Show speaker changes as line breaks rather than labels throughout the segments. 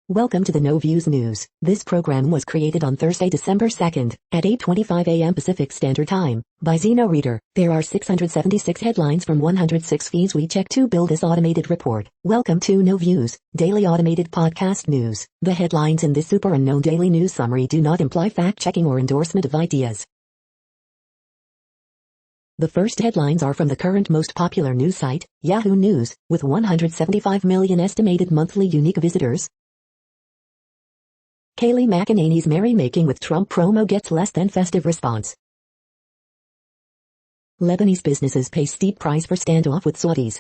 Welcome to the No Views News. This program was created on Thursday, December 2nd, at 8:25 a.m. Pacific Standard Time, by Zeno Reader. There are 676 headlines from 106 feeds we check to build this automated report. Welcome to No Views, daily automated podcast news. The headlines in this super unknown daily news summary do not imply fact-checking or endorsement of ideas. The first headlines are from the current most popular news site, Yahoo News, with 175 million estimated monthly unique visitors. Kayleigh McEnany's merrymaking with Trump promo gets less than festive response. Lebanese businesses pay steep price for standoff with Saudis.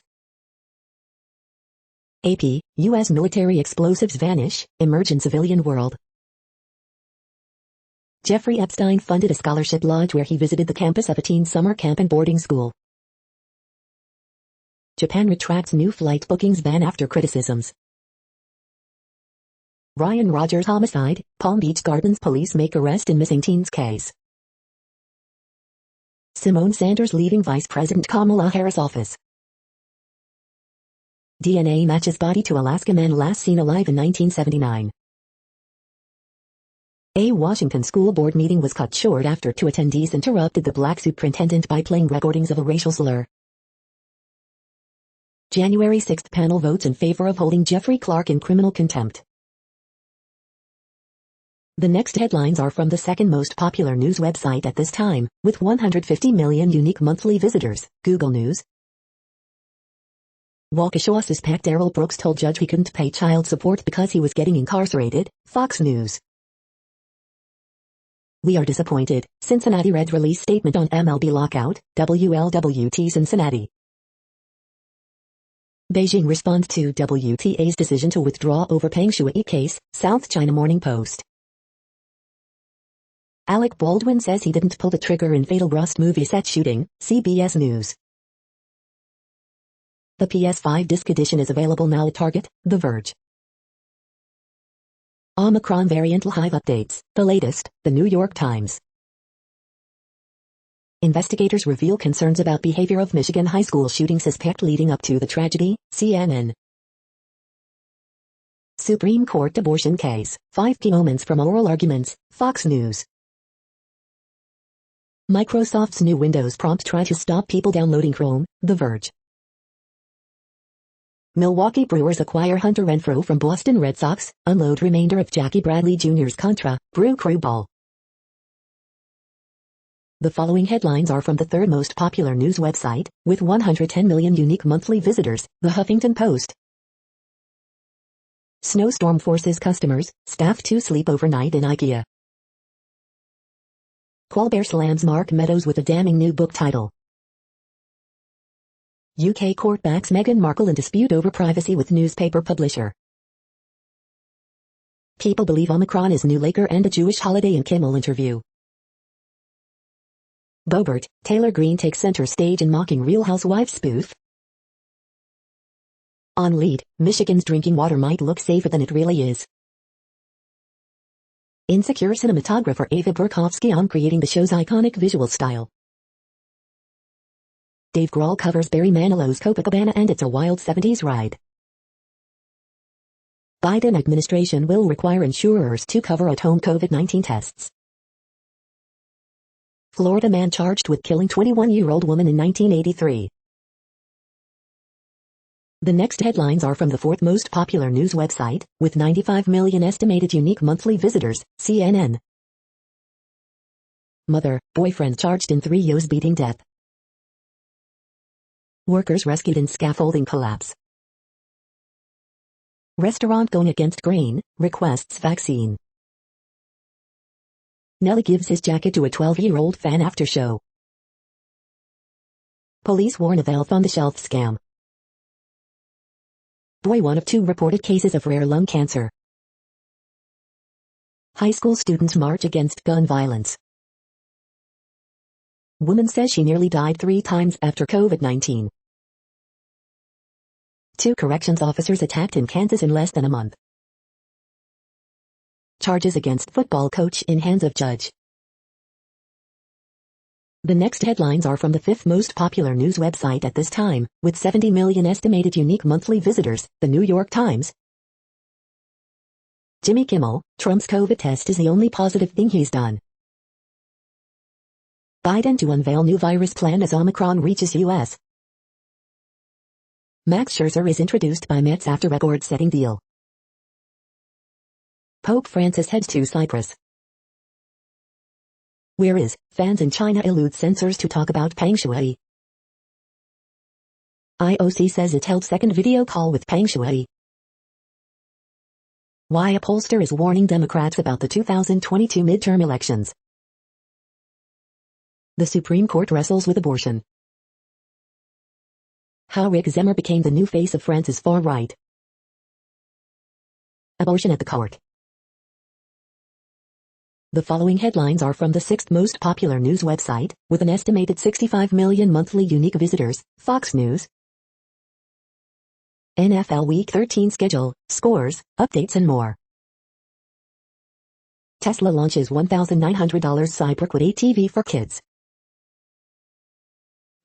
AP, U.S. military explosives vanish, emerge in civilian world. Jeffrey Epstein funded a scholarship lodge where he visited the campus of a teen summer camp and boarding school. Japan retracts new flight bookings ban after criticisms. Ryan Rogers homicide, Palm Beach Gardens police make arrest in missing teens case. Simone Sanders leaving Vice President Kamala Harris office. DNA matches body to Alaska man last seen alive in 1979. A Washington school board meeting was cut short after two attendees interrupted the black superintendent by playing recordings of a racial slur. January 6th panel votes in favor of holding Jeffrey Clark in criminal contempt. The next headlines are from the second most popular news website at this time, with 150 million unique monthly visitors, Google News. Waukesha suspect Errol Brooks told judge he couldn't pay child support because he was getting incarcerated, Fox News. We are disappointed, Cincinnati Reds release statement on MLB lockout, WLWT Cincinnati. Beijing responds to WTA's decision to withdraw over Peng Shuai case, South China Morning Post. Alec Baldwin says he didn't pull the trigger in fatal Rust movie set shooting, CBS News. The PS5 disc edition is available now at Target, The Verge. Omicron variant live updates, the latest, The New York Times. Investigators reveal concerns about behavior of Michigan high school shooting suspect leading up to the tragedy, CNN. Supreme Court abortion case, 5 key moments from oral arguments, Fox News. Microsoft's new Windows prompt try to stop people downloading Chrome, The Verge. Milwaukee Brewers acquire Hunter Renfroe from Boston Red Sox, unload remainder of Jackie Bradley Jr.'s Contra, Brew Crew Ball. The following headlines are from the third most popular news website, with 110 million unique monthly visitors, The Huffington Post. Snowstorm forces customers, staff to sleep overnight in IKEA. Colbert slams Mark Meadows with a damning new book title. UK court backs Meghan Markle in dispute over privacy with newspaper publisher. People believe Omicron is new Laker and a Jewish holiday in Kimmel interview. Boebert, Taylor Greene takes center stage in mocking Real Housewives spoof. On lead, Michigan's drinking water might look safer than it really is. Insecure cinematographer Ava Burkowski on creating the show's iconic visual style. Dave Grohl covers Barry Manilow's Copacabana and It's a Wild 70s Ride. Biden administration will require insurers to cover at-home COVID-19 tests. Florida man charged with killing 21-year-old woman in 1983. The next headlines are from the fourth most popular news website, with 95 million estimated unique monthly visitors, CNN. Mother, boyfriend charged in 3 years beating death. Workers rescued in scaffolding collapse. Restaurant going against grain, requests vaccine. Nelly gives his jacket to a 12-year-old fan after show. Police warn of health on the shelf scam. Boy one of 2 reported cases of rare lung cancer. High school students march against gun violence. Woman says she nearly died 3 times after COVID-19. 2 corrections officers attacked in Kansas in less than a month. Charges against football coach in hands of judge. The next headlines are from the fifth most popular news website at this time, with 70 million estimated unique monthly visitors, The New York Times. Jimmy Kimmel, Trump's COVID test is the only positive thing he's done. Biden to unveil new virus plan as Omicron reaches U.S. Max Scherzer is introduced by Mets after record-setting deal. Pope Francis heads to Cyprus. Where is fans in China elude censors to talk about Peng Shuai. IOC says it held second video call with Peng Shuai. Why a pollster is warning Democrats about the 2022 midterm elections. The Supreme Court wrestles with abortion. How Rick Zemmer became the new face of France's far right. Abortion at the court. The following headlines are from the sixth most popular news website, with an estimated 65 million monthly unique visitors, Fox News. NFL Week 13 schedule, scores, updates and more. Tesla launches $1,900 Cyberquad ATV for kids.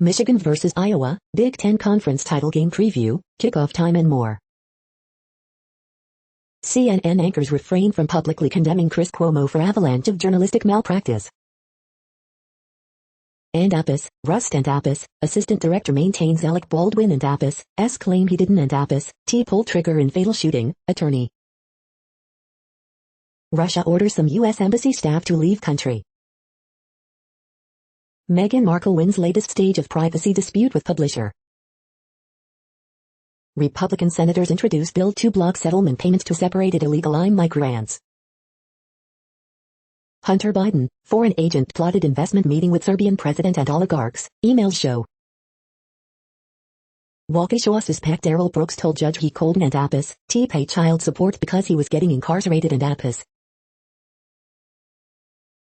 Michigan vs. Iowa, Big Ten Conference title game preview, kickoff time and more. CNN anchors refrain from publicly condemning Chris Cuomo for avalanche of journalistic malpractice. And Apis, Rust and Apis, assistant director maintains Alec Baldwin and Apis, S claim he didn't and Apis, T pull trigger in fatal shooting, attorney. Russia orders some U.S. embassy staff to leave country. Meghan Markle wins latest stage of privacy dispute with publisher. Republican senators introduce bill to block settlement payments to separated illegal migrants. Hunter Biden, foreign agent plotted investment meeting with Serbian president and oligarchs, emails show. Waukesha suspect Darrell Brooks told judge he called and Apis, T pay child support because he was getting incarcerated and Apis.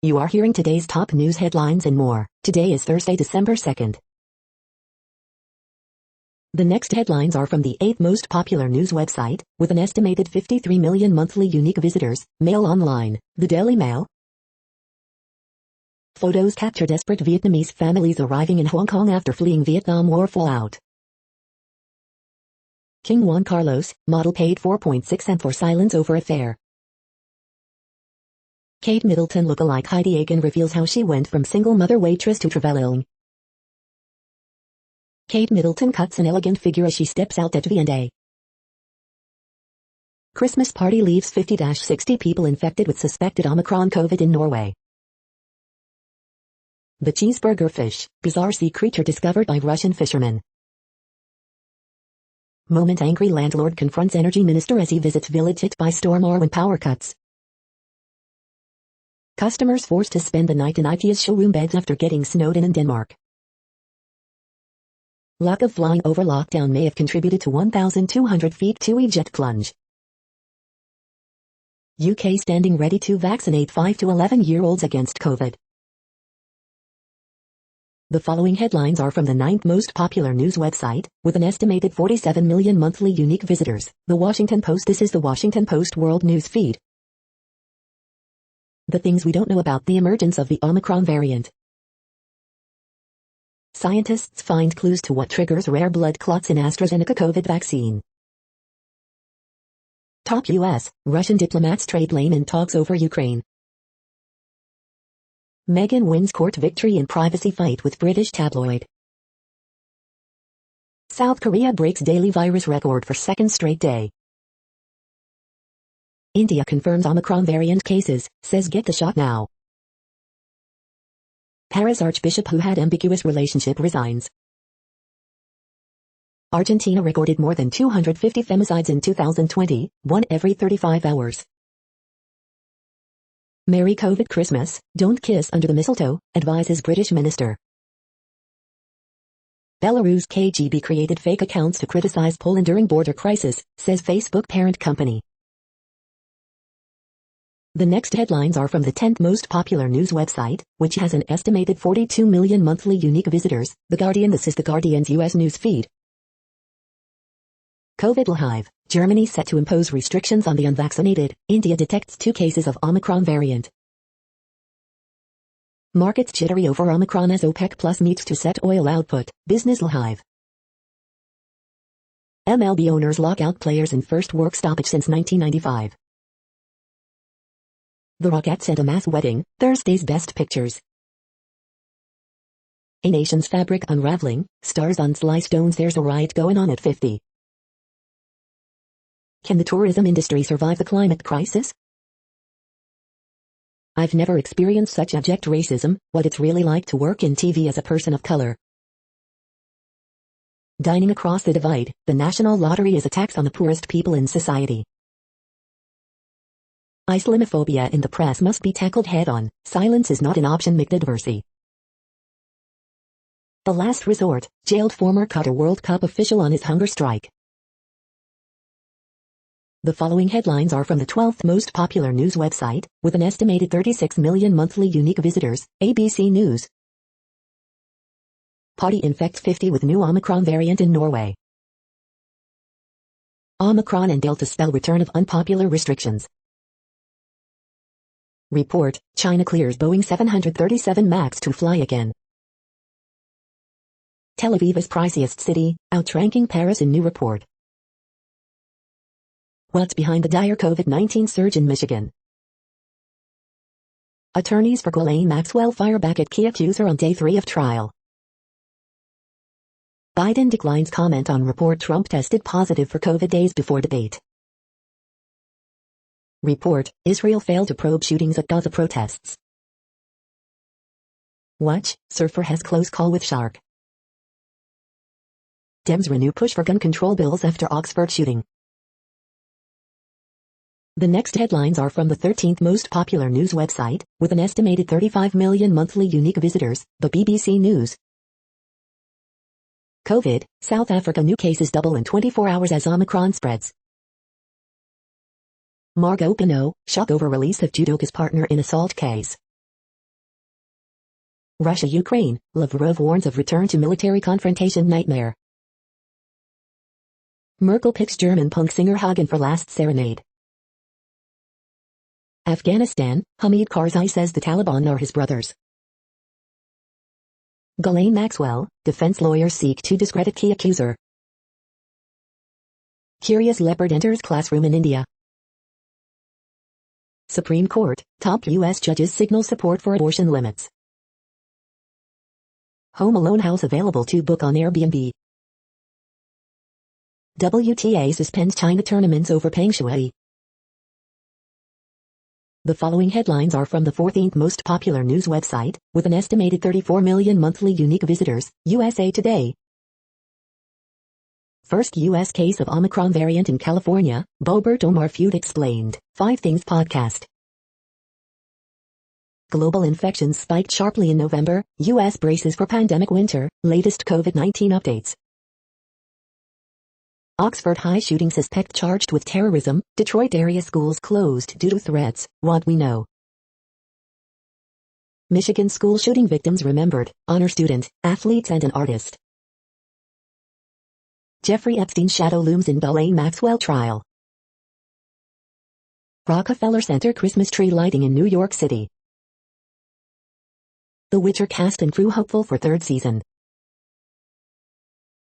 You are hearing today's top news headlines and more. Today is Thursday, December 2nd. The next headlines are from the 8th most popular news website, with an estimated 53 million monthly unique visitors, Mail Online, the Daily Mail. Photos capture desperate Vietnamese families arriving in Hong Kong after fleeing Vietnam War fallout. King Juan Carlos, model paid 4.6 M for silence over affair. Kate Middleton lookalike Heidi Aiken reveals how she went from single mother waitress to traveling. Kate Middleton cuts an elegant figure as she steps out at V&A. Christmas party leaves 50-60 people infected with suspected Omicron COVID in Norway. The cheeseburger fish, bizarre sea creature discovered by Russian fishermen. Moment angry landlord confronts energy minister as he visits village hit by storm when power cuts. Customers forced to spend the night in IKEA's showroom beds after getting snowed in Denmark. Lack of flying over lockdown may have contributed to 1,200 feet TUI jet plunge. UK standing ready to vaccinate 5 to 11-year-olds against COVID. The following headlines are from the 9th most popular news website, with an estimated 47 million monthly unique visitors, The Washington Post. This is The Washington Post World News Feed. The things we don't know about the emergence of the Omicron variant. Scientists find clues to what triggers rare blood clots in AstraZeneca COVID vaccine. Top U.S. Russian diplomats trade blame in talks over Ukraine. Meghan wins court victory in privacy fight with British tabloid. South Korea breaks daily virus record for second straight day. India confirms Omicron variant cases, says get the shot now. Paris Archbishop who had ambiguous relationship resigns. Argentina recorded more than 250 femicides in 2020, one every 35 hours. Merry COVID Christmas, don't kiss under the mistletoe, advises British minister. Belarus KGB created fake accounts to criticize Poland during border crisis, says Facebook parent company. The next headlines are from the 10th most popular news website, which has an estimated 42 million monthly unique visitors, The Guardian. This is The Guardian's U.S. news feed. COVID live. Germany set to impose restrictions on the unvaccinated. India detects 2 cases of Omicron variant. Markets jittery over Omicron as OPEC Plus meets to set oil output. Business live. MLB owners lock out players in first work stoppage since 1995. The Rockettes and a Mass Wedding, Thursday's Best Pictures. A Nation's Fabric Unraveling, stars on Sly Stone's There's a Riot Going On at 50. Can the tourism industry survive the climate crisis? I've never experienced such abject racism, what it's really like to work in TV as a person of color. Dining across the divide, the National Lottery is a tax on the poorest people in society. Islamophobia in the press must be tackled head-on. Silence is not an option. McDiversey. The Last Resort, jailed former Qatar World Cup official on his hunger strike. The following headlines are from the 12th most popular news website, with an estimated 36 million monthly unique visitors, ABC News. Potty infects 50 with new Omicron variant in Norway. Omicron and Delta spell return of unpopular restrictions. Report, China clears Boeing 737 MAX to fly again. Tel Aviv's priciest city, outranking Paris in new report. What's behind the dire COVID-19 surge in Michigan? Attorneys for Ghislaine Maxwell fire back at key accuser on day 3 of trial. Biden declines comment on report Trump tested positive for COVID days before debate. Report, Israel failed to probe shootings at Gaza protests. Watch, surfer has close call with shark. Dems renew push for gun control bills after Oxford shooting. The next headlines are from the 13th most popular news website, with an estimated 35 million monthly unique visitors, the BBC News. COVID, South Africa new cases double in 24 hours as Omicron spreads. Margot Pinot, shock over release of judoka's partner in assault case. Russia-Ukraine, Lavrov warns of return to military confrontation nightmare. Merkel picks German punk singer Hagen for last serenade. Afghanistan, Hamid Karzai says the Taliban are his brothers. Ghislaine Maxwell, defense lawyers seek to discredit key accuser. Curious leopard enters classroom in India. Supreme Court, top U.S. judges signal support for abortion limits. Home Alone house available to book on Airbnb. WTA suspends China tournaments over paying Shui. The following headlines are from the 14th most popular news website, with an estimated 34 million monthly unique visitors, USA Today. First U.S. case of Omicron variant in California, Bobert Omar feud explained, 5 Things podcast. Global infections spiked sharply in November, U.S. braces for pandemic winter, latest COVID-19 updates. Oxford High shooting suspect charged with terrorism, Detroit area schools closed due to threats, what we know. Michigan school shooting victims remembered, honor student, athletes and an artist. Jeffrey Epstein's shadow looms in Ghislaine Maxwell trial. Rockefeller Center Christmas tree lighting in New York City. The Witcher cast and crew hopeful for 3rd season.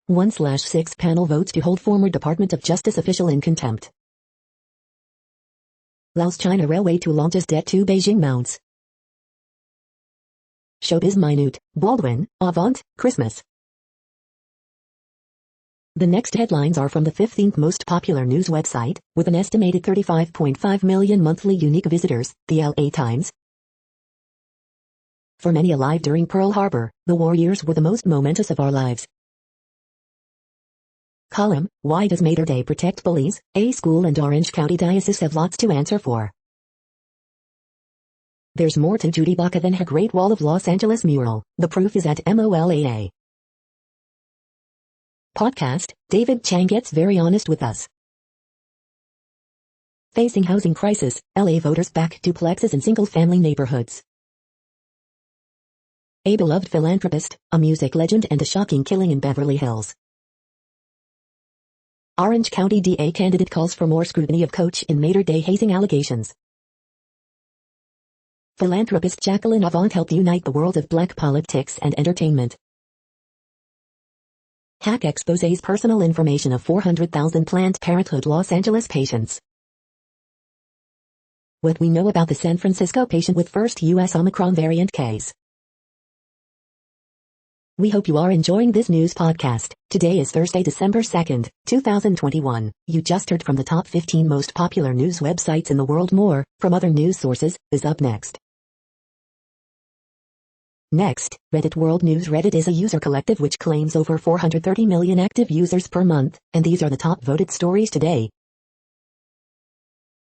1/6 panel votes to hold former Department of Justice official in contempt. Laos China Railway to launches debt to Beijing mounts. Showbiz minute, Baldwin, Avant, Christmas. The next headlines are from the 15th most popular news website, with an estimated 35.5 million monthly unique visitors, the LA Times. For many alive during Pearl Harbor, the war years were the most momentous of our lives. Column, why does Mater Day protect bullies? A school and Orange County Diocese have lots to answer for. There's more to Judy Baca than her Great Wall of Los Angeles mural. The proof is at MOLAA. Podcast, David Chang gets very honest with us. Facing housing crisis, LA voters back duplexes in single-family neighborhoods. A beloved philanthropist, a music legend and a shocking killing in Beverly Hills. Orange County DA candidate calls for more scrutiny of coach in Mater Day hazing allegations. Philanthropist Jacqueline Avant helped unite the world of black politics and entertainment. Hack exposes personal information of 400,000 Planned Parenthood Los Angeles patients. What we know about the San Francisco patient with first U.S. Omicron variant case. We hope you are enjoying this news podcast. Today is Thursday, December 2nd, 2021. You just heard from the top 15 most popular news websites in the world. More from other news sources is up next. Next, Reddit World News. Reddit is a user collective which claims over 430 million active users per month, and these are the top voted stories today.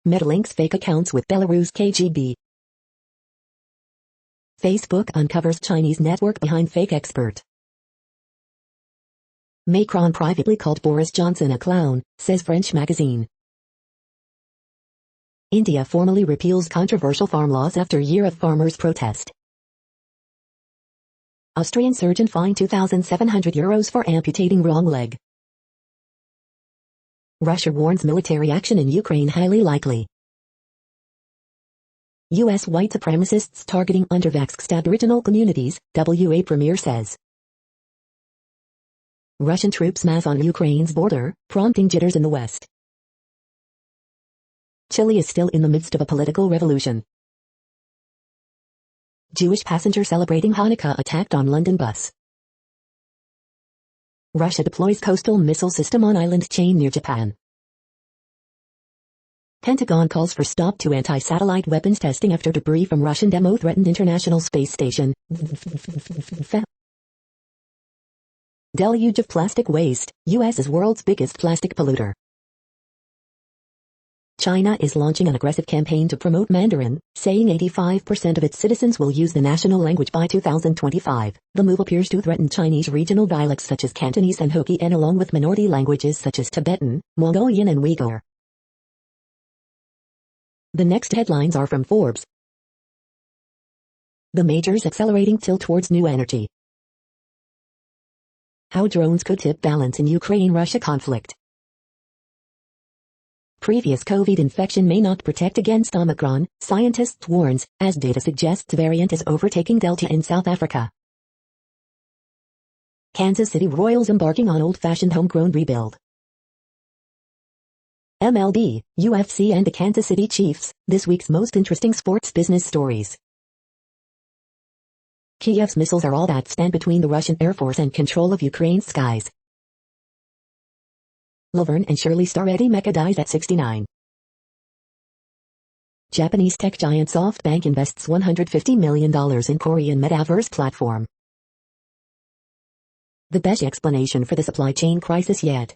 Meta links fake accounts with Belarus KGB. Facebook uncovers Chinese network behind fake expert. Macron privately called Boris Johnson a clown, says French magazine. India formally repeals controversial farm laws after year of farmers' protest. Austrian surgeon fined €2,700 for amputating wrong leg. Russia warns military action in Ukraine highly likely. U.S. white supremacists targeting undervaxxed Aboriginal communities, WA premier says. Russian troops mass on Ukraine's border, prompting jitters in the West. Chile is still in the midst of a political revolution. Jewish passenger celebrating Hanukkah attacked on London bus. Russia deploys coastal missile system on island chain near Japan. Pentagon calls for stop to anti-satellite weapons testing after debris from Russian demo threatened International Space Station. Deluge of plastic waste, U.S. is world's biggest plastic polluter. China is launching an aggressive campaign to promote Mandarin, saying 85% of its citizens will use the national language by 2025. The move appears to threaten Chinese regional dialects such as Cantonese and Hokkien along with minority languages such as Tibetan, Mongolian and Uyghur. The next headlines are from Forbes. The majors accelerating tilt towards new energy. How drones could tip balance in Ukraine-Russia conflict. Previous COVID infection may not protect against Omicron, scientists warns, as data suggests variant is overtaking Delta in South Africa. Kansas City Royals embarking on old-fashioned homegrown rebuild. MLB, UFC and the Kansas City Chiefs, this week's most interesting sports business stories. Kiev's missiles are all that stand between the Russian Air Force and control of Ukraine's skies. Laverne and Shirley star Eddie Mecca dies at 69. Japanese tech giant SoftBank invests $150 million in Korean metaverse platform. The best explanation for the supply chain crisis yet.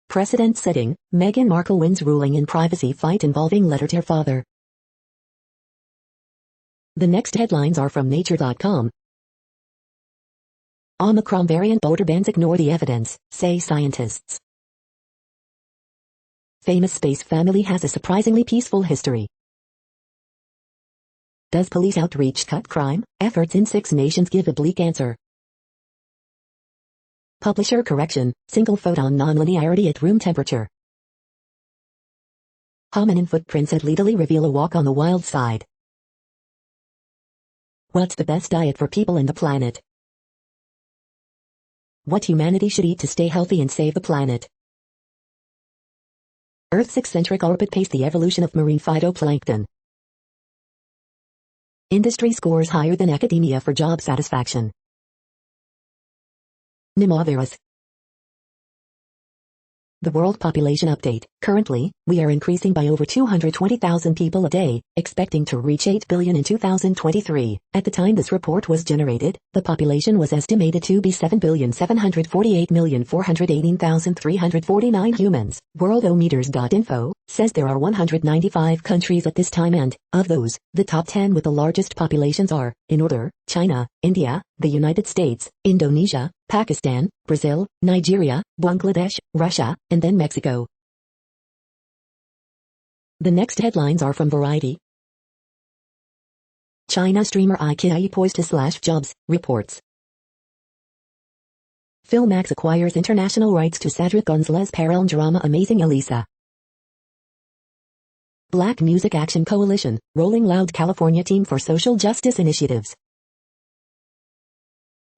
Precedent setting, Meghan Markle wins ruling in privacy fight involving letter to her father. The next headlines are from Nature.com. Omicron variant border bans ignore the evidence, say scientists. Famous space family has a surprisingly peaceful history. Does police outreach cut crime? Efforts in 6 nations give a bleak answer. Publisher correction, single photon nonlinearity at room temperature. Hominin footprints at legally reveal a walk on the wild side. What's the best diet for people in the planet? What humanity should eat to stay healthy and save the planet. Earth's eccentric orbit paced the evolution of marine phytoplankton. Industry scores higher than academia for job satisfaction. Pneumovirus. The World Population Update. Currently, we are increasing by over 220,000 people a day, expecting to reach 8 billion in 2023. At the time this report was generated, the population was estimated to be 7,748,418,349 humans. Worldometers.info says there are 195 countries at this time and, of those, the top 10 with the largest populations are, in order, China, India, the United States, Indonesia, Pakistan, Brazil, Nigeria, Bangladesh, Russia, and then Mexico. The next headlines are from Variety. China streamer IKEA poised to slash jobs, reports. Filmax acquires international rights to Cedric Gonzalez parallel drama Amazing Elisa. Black Music Action Coalition, Rolling Loud California team for social justice initiatives.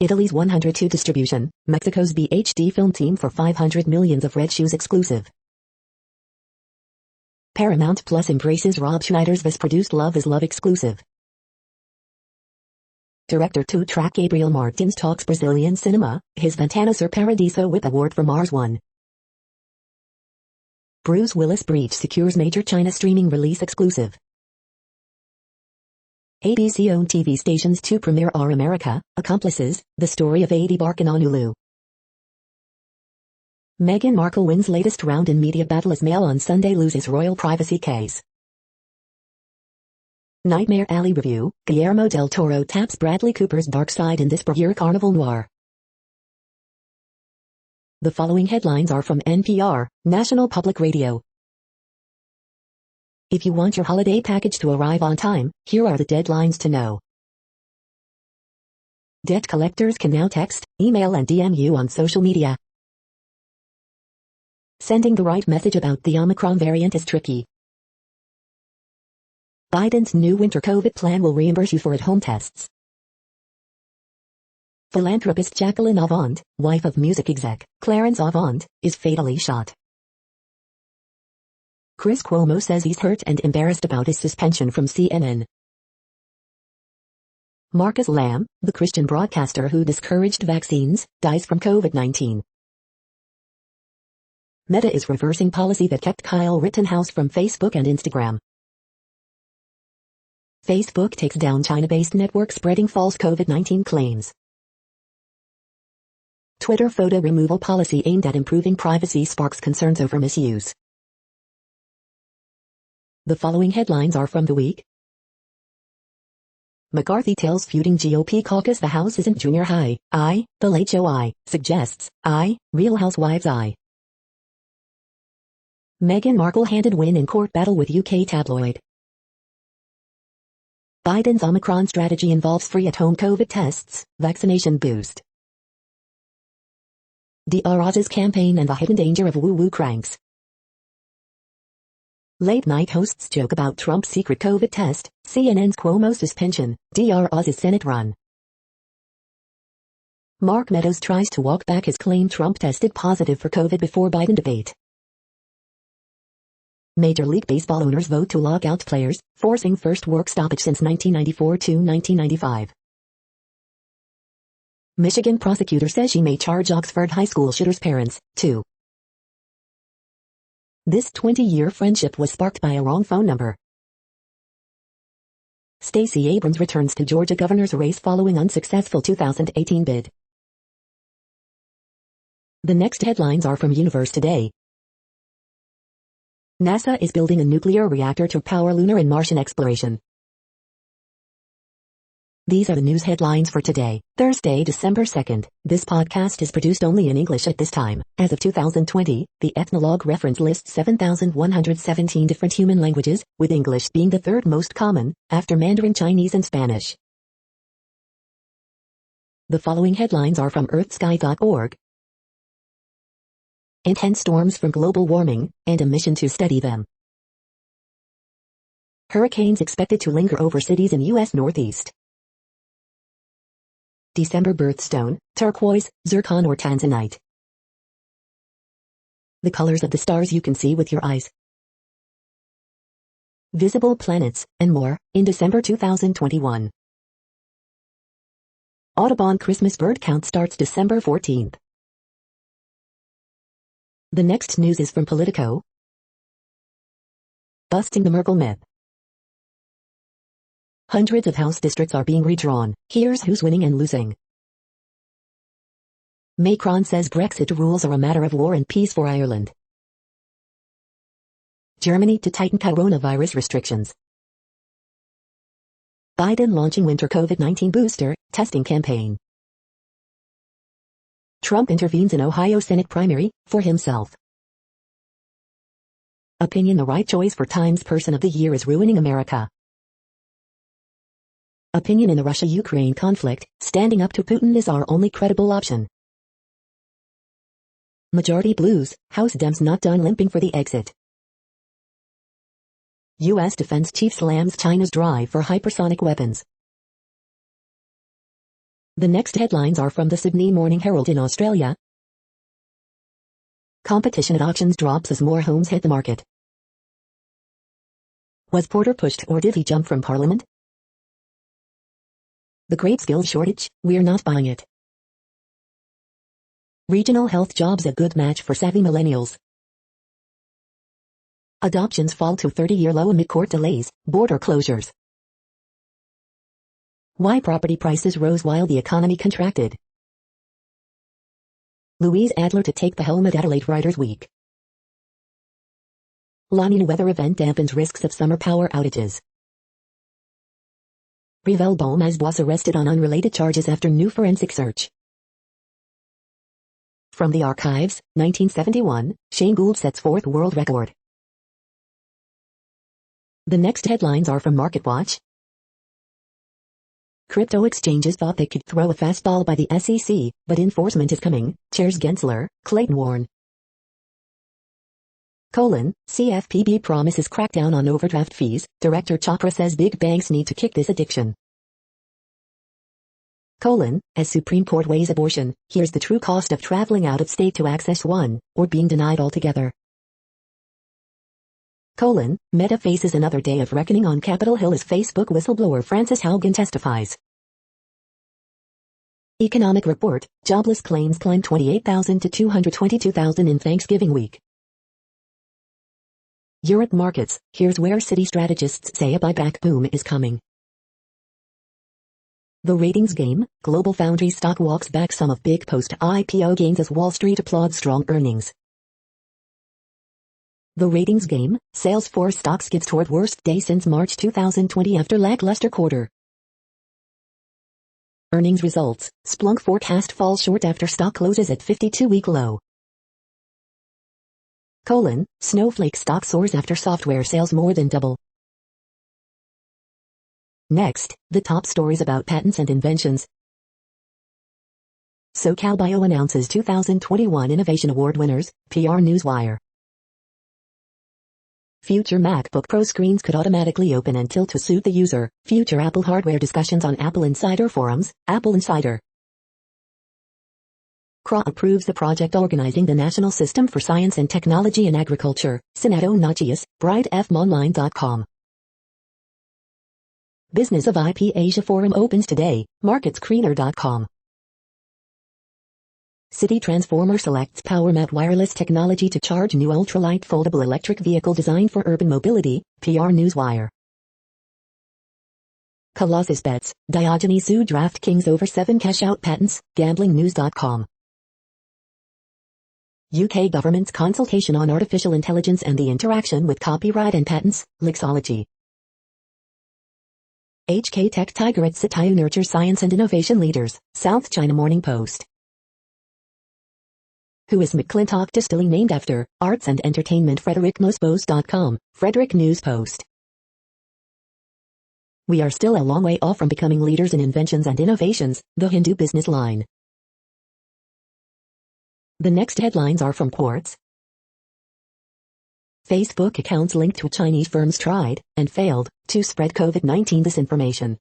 Italy's 102 distribution, Mexico's BHD film team for 500 millions of Red Shoes exclusive. Paramount Plus embraces Rob Schneider's Vice-produced Love is Love exclusive. Director 2-track Gabriel Martins talks Brazilian cinema, his Ventana sur Paradiso Whip Award for Mars won. Bruce Willis Breach secures major China streaming release exclusive. ABC-owned TV stations to premiere Our America, Accomplices, the story of Adi Barkanonulu. Meghan Markle wins latest round in media battle as Mail on Sunday loses royal privacy case. Nightmare Alley review, Guillermo del Toro taps Bradley Cooper's dark side in this year Carnival Noir. The following headlines are from NPR, National Public Radio. If you want your holiday package to arrive on time, here are the deadlines to know. Debt collectors can now text, email and DM you on social media. Sending the right message about the Omicron variant is tricky. Biden's new winter COVID plan will reimburse you for at-home tests. Philanthropist Jacqueline Avant, wife of music exec Clarence Avant, is fatally shot. Chris Cuomo says he's hurt and embarrassed about his suspension from CNN. Marcus Lamb, the Christian broadcaster who discouraged vaccines, dies from COVID-19. Meta is reversing policy that kept Kyle Rittenhouse from Facebook and Instagram. Facebook takes down China-based network spreading false COVID-19 claims. Twitter photo removal policy aimed at improving privacy sparks concerns over misuse. The following headlines are from The Week. McCarthy tells feuding GOP caucus the House isn't junior high. The Late Show suggests, Real Housewives Meghan Markle handed win in court battle with UK tabloid. Biden's Omicron strategy involves free at-home COVID tests, vaccination boost. Dr. Oz's campaign and the hidden danger of woo-woo cranks. Late-night hosts joke about Trump's secret COVID test, CNN's Cuomo suspension, Dr. Oz's Senate run. Mark Meadows tries to walk back his claim Trump tested positive for COVID before Biden debate. Major League Baseball owners vote to lock out players, forcing first work stoppage since 1994 to 1995. Michigan prosecutor says she may charge Oxford High School shooter's parents, too. This 20-year friendship was sparked by a wrong phone number. Stacey Abrams returns to Georgia governor's race following unsuccessful 2018 bid. The next headlines are from Universe Today. NASA is building a nuclear reactor to power lunar and Martian exploration. These are the news headlines for today, Thursday, December 2nd. This podcast is produced only in English at this time. As of 2020, the Ethnologue reference lists 7,117 different human languages, with English being the third most common, after Mandarin Chinese and Spanish. The following headlines are from earthsky.org. Intense storms from global warming, and a mission to study them. Hurricanes expected to linger over cities in U.S. Northeast. December birthstone, turquoise, zircon or tanzanite. The colors of the stars you can see with your eyes. Visible planets, and more, in December 2021. Audubon Christmas bird count starts December 14th. The next news is from Politico. Busting the Merkel myth. Hundreds of House districts are being redrawn. Here's who's winning and losing. Macron says Brexit rules are a matter of war and peace for Ireland. Germany to tighten coronavirus restrictions. Biden launching winter COVID-19 booster testing campaign. Trump intervenes in Ohio Senate primary, for himself. Opinion: the right choice for Times Person of the Year is ruining America. Opinion: in the Russia-Ukraine conflict, standing up to Putin is our only credible option. Majority Blues, House Dems not done limping for the exit. U.S. Defense Chief slams China's drive for hypersonic weapons. The next headlines are from the Sydney Morning Herald in Australia. Competition at auctions drops as more homes hit the market. Was Porter pushed or did he jump from Parliament? The great skills shortage, we're not buying it. Regional health jobs a good match for savvy millennials. Adoptions fall to 30-year low amid court delays, border closures. Why property prices rose while the economy contracted. Louise Adler to take the helm at Adelaide Writers' Week. La Nina weather event dampens risks of summer power outages. Rivel Bomaz was arrested on unrelated charges after new forensic search. From the archives, 1971, Shane Gould sets fourth world record. The next headlines are from MarketWatch. Crypto exchanges thought they could throw a fastball by the SEC, but enforcement is coming, Chairs Gensler, Clayton warn. CFPB promises crackdown on overdraft fees, Director Chopra says big banks need to kick this addiction. As Supreme Court weighs abortion, here's the true cost of traveling out of state to access one, or being denied altogether. Meta faces another day of reckoning on Capitol Hill as Facebook whistleblower Frances Haugen testifies. Economic report, jobless claims climb 28,000 to 222,000 in Thanksgiving week. Europe markets, here's where Citi strategists say a buyback boom is coming. The ratings game, Global Foundry stock walks back some of big post-IPO gains as Wall Street applauds strong earnings. The ratings game, Salesforce stock skids toward worst day since March 2020 after lackluster quarter. Earnings results, Splunk forecast falls short after stock closes at 52-week low. Snowflake stock soars after software sales more than double. Next, the top stories about patents and inventions. SoCalBio announces 2021 Innovation Award winners, PR Newswire. Future MacBook Pro screens could automatically open and tilt to suit the user. Future Apple hardware discussions on Apple Insider forums, Apple Insider. CRA approves the project organizing the National System for Science and Technology in Agriculture, Senato Nachias, BrideFmonline.com. Business of IP Asia Forum opens today, MarketScreener.com. City Transformer selects PowerMat wireless technology to charge new ultralight foldable electric vehicle designed for urban mobility, PR Newswire. Colossus bets, Diogenes sue DraftKings over 7 cash-out patents, GamblingNews.com. UK government's consultation on artificial intelligence and the interaction with copyright and patents, Lexology. HK Tech Tiger at Sitayu nurtures science and innovation leaders, South China Morning Post. Who is McClintock Distilling named after? Arts and Entertainment FrederickNewsPost.com, Frederick News Post. We are still a long way off from becoming leaders in inventions and innovations, The Hindu Business Line. The next headlines are from Quartz. Facebook accounts linked to Chinese firms tried, and failed, to spread COVID-19 disinformation.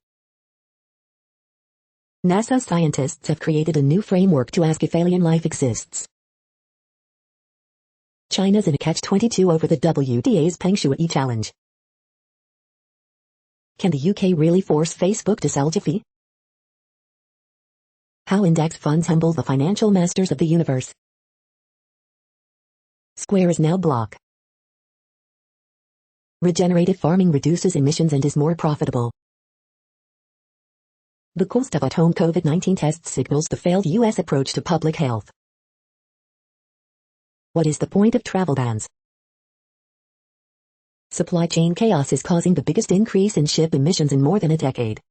NASA scientists have created a new framework to ask if alien life exists. China's in a catch-22 over the WTA's Peng Shuai challenge. Can the UK really force Facebook to sell Jiffy? How index funds humble the financial masters of the universe. Square is now block. Regenerative farming reduces emissions and is more profitable. The cost of at-home COVID-19 tests signals the failed U.S. approach to public health. What is the point of travel bans? Supply chain chaos is causing the biggest increase in ship emissions in more than a decade.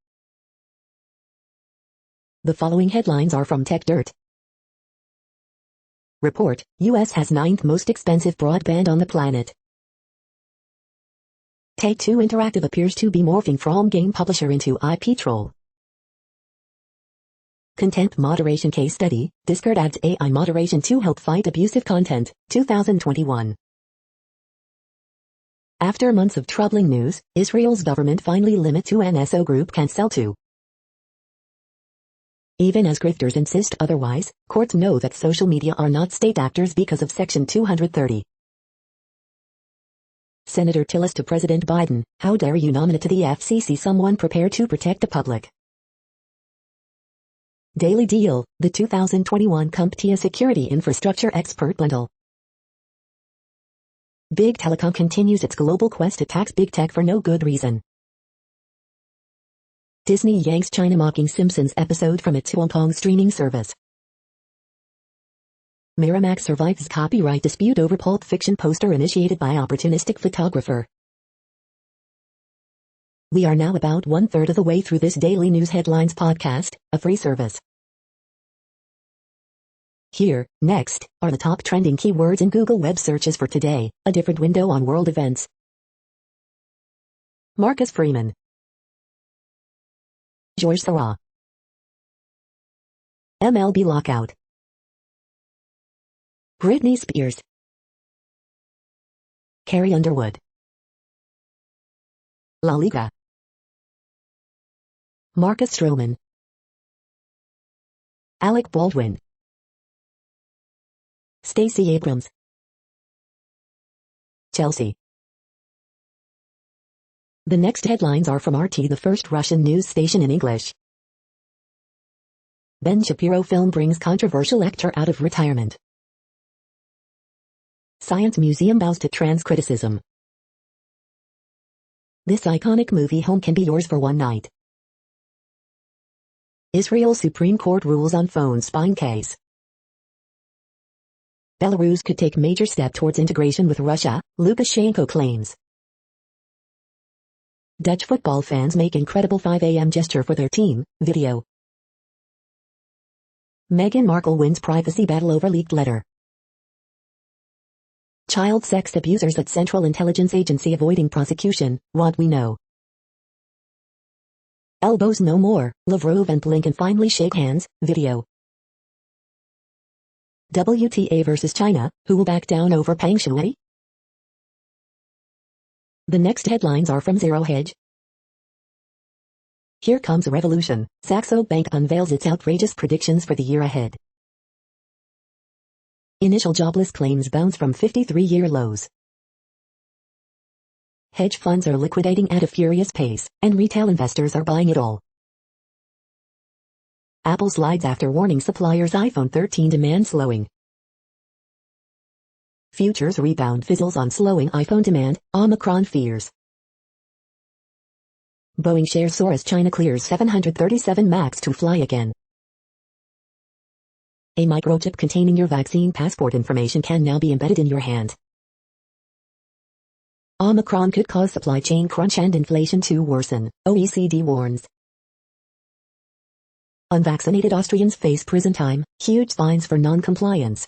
The following headlines are from TechDirt. Report, U.S. has 9th most expensive broadband on the planet. Take-Two Interactive appears to be morphing from game publisher into IP troll. Content moderation case study, Discord adds AI moderation to help fight abusive content, 2021. After months of troubling news, Israel's government finally limits who NSO group can sell to. Even as grifters insist otherwise, courts know that social media are not state actors because of Section 230. Senator Tillis to President Biden, how dare you nominate to the FCC someone prepared to protect the public? Daily Deal, the 2021 CompTIA Security Infrastructure Expert Bundle. Big Telecom continues its global quest to tax big tech for no good reason. Disney yanks China mocking Simpsons episode from its Hong Kong streaming service. Miramax survives copyright dispute over Pulp Fiction poster initiated by opportunistic photographer. We are now about 1/3 of the way through this daily news headlines podcast, a free service. Here, next, are the top trending keywords in Google web searches for today, a different window on world events. Marcus Freeman. George Sarah. MLB lockout. Britney Spears. Carrie Underwood. La Liga. Marcus Stroman. Alec Baldwin. Stacey Abrams. Chelsea. The next headlines are from RT, the first Russian news station in English. Ben Shapiro film brings controversial actor out of retirement. Science Museum bows to trans criticism. This iconic movie home can be yours for one night. Israel Supreme Court rules on phone spying case. Belarus could take major step towards integration with Russia, Lukashenko claims. Dutch football fans make incredible 5 a.m. gesture for their team, video. Meghan Markle wins privacy battle over leaked letter. Child sex abusers at Central Intelligence Agency avoiding prosecution, what we know. Elbows no more, Lavrov and Blinken finally shake hands, video. WTA versus China, who will back down over Peng Shuai? The next headlines are from Zero Hedge. Here comes a revolution. Saxo Bank unveils its outrageous predictions for the year ahead. Initial jobless claims bounce from 53-year lows. Hedge funds are liquidating at a furious pace, and retail investors are buying it all. Apple slides after warning suppliers iPhone 13 demand slowing. Futures rebound fizzles on slowing iPhone demand, Omicron fears. Boeing shares soar as China clears 737 MAX to fly again. A microchip containing your vaccine passport information can now be embedded in your hand. Omicron could cause supply chain crunch and inflation to worsen, OECD warns. Unvaccinated Austrians face prison time, huge fines for non-compliance.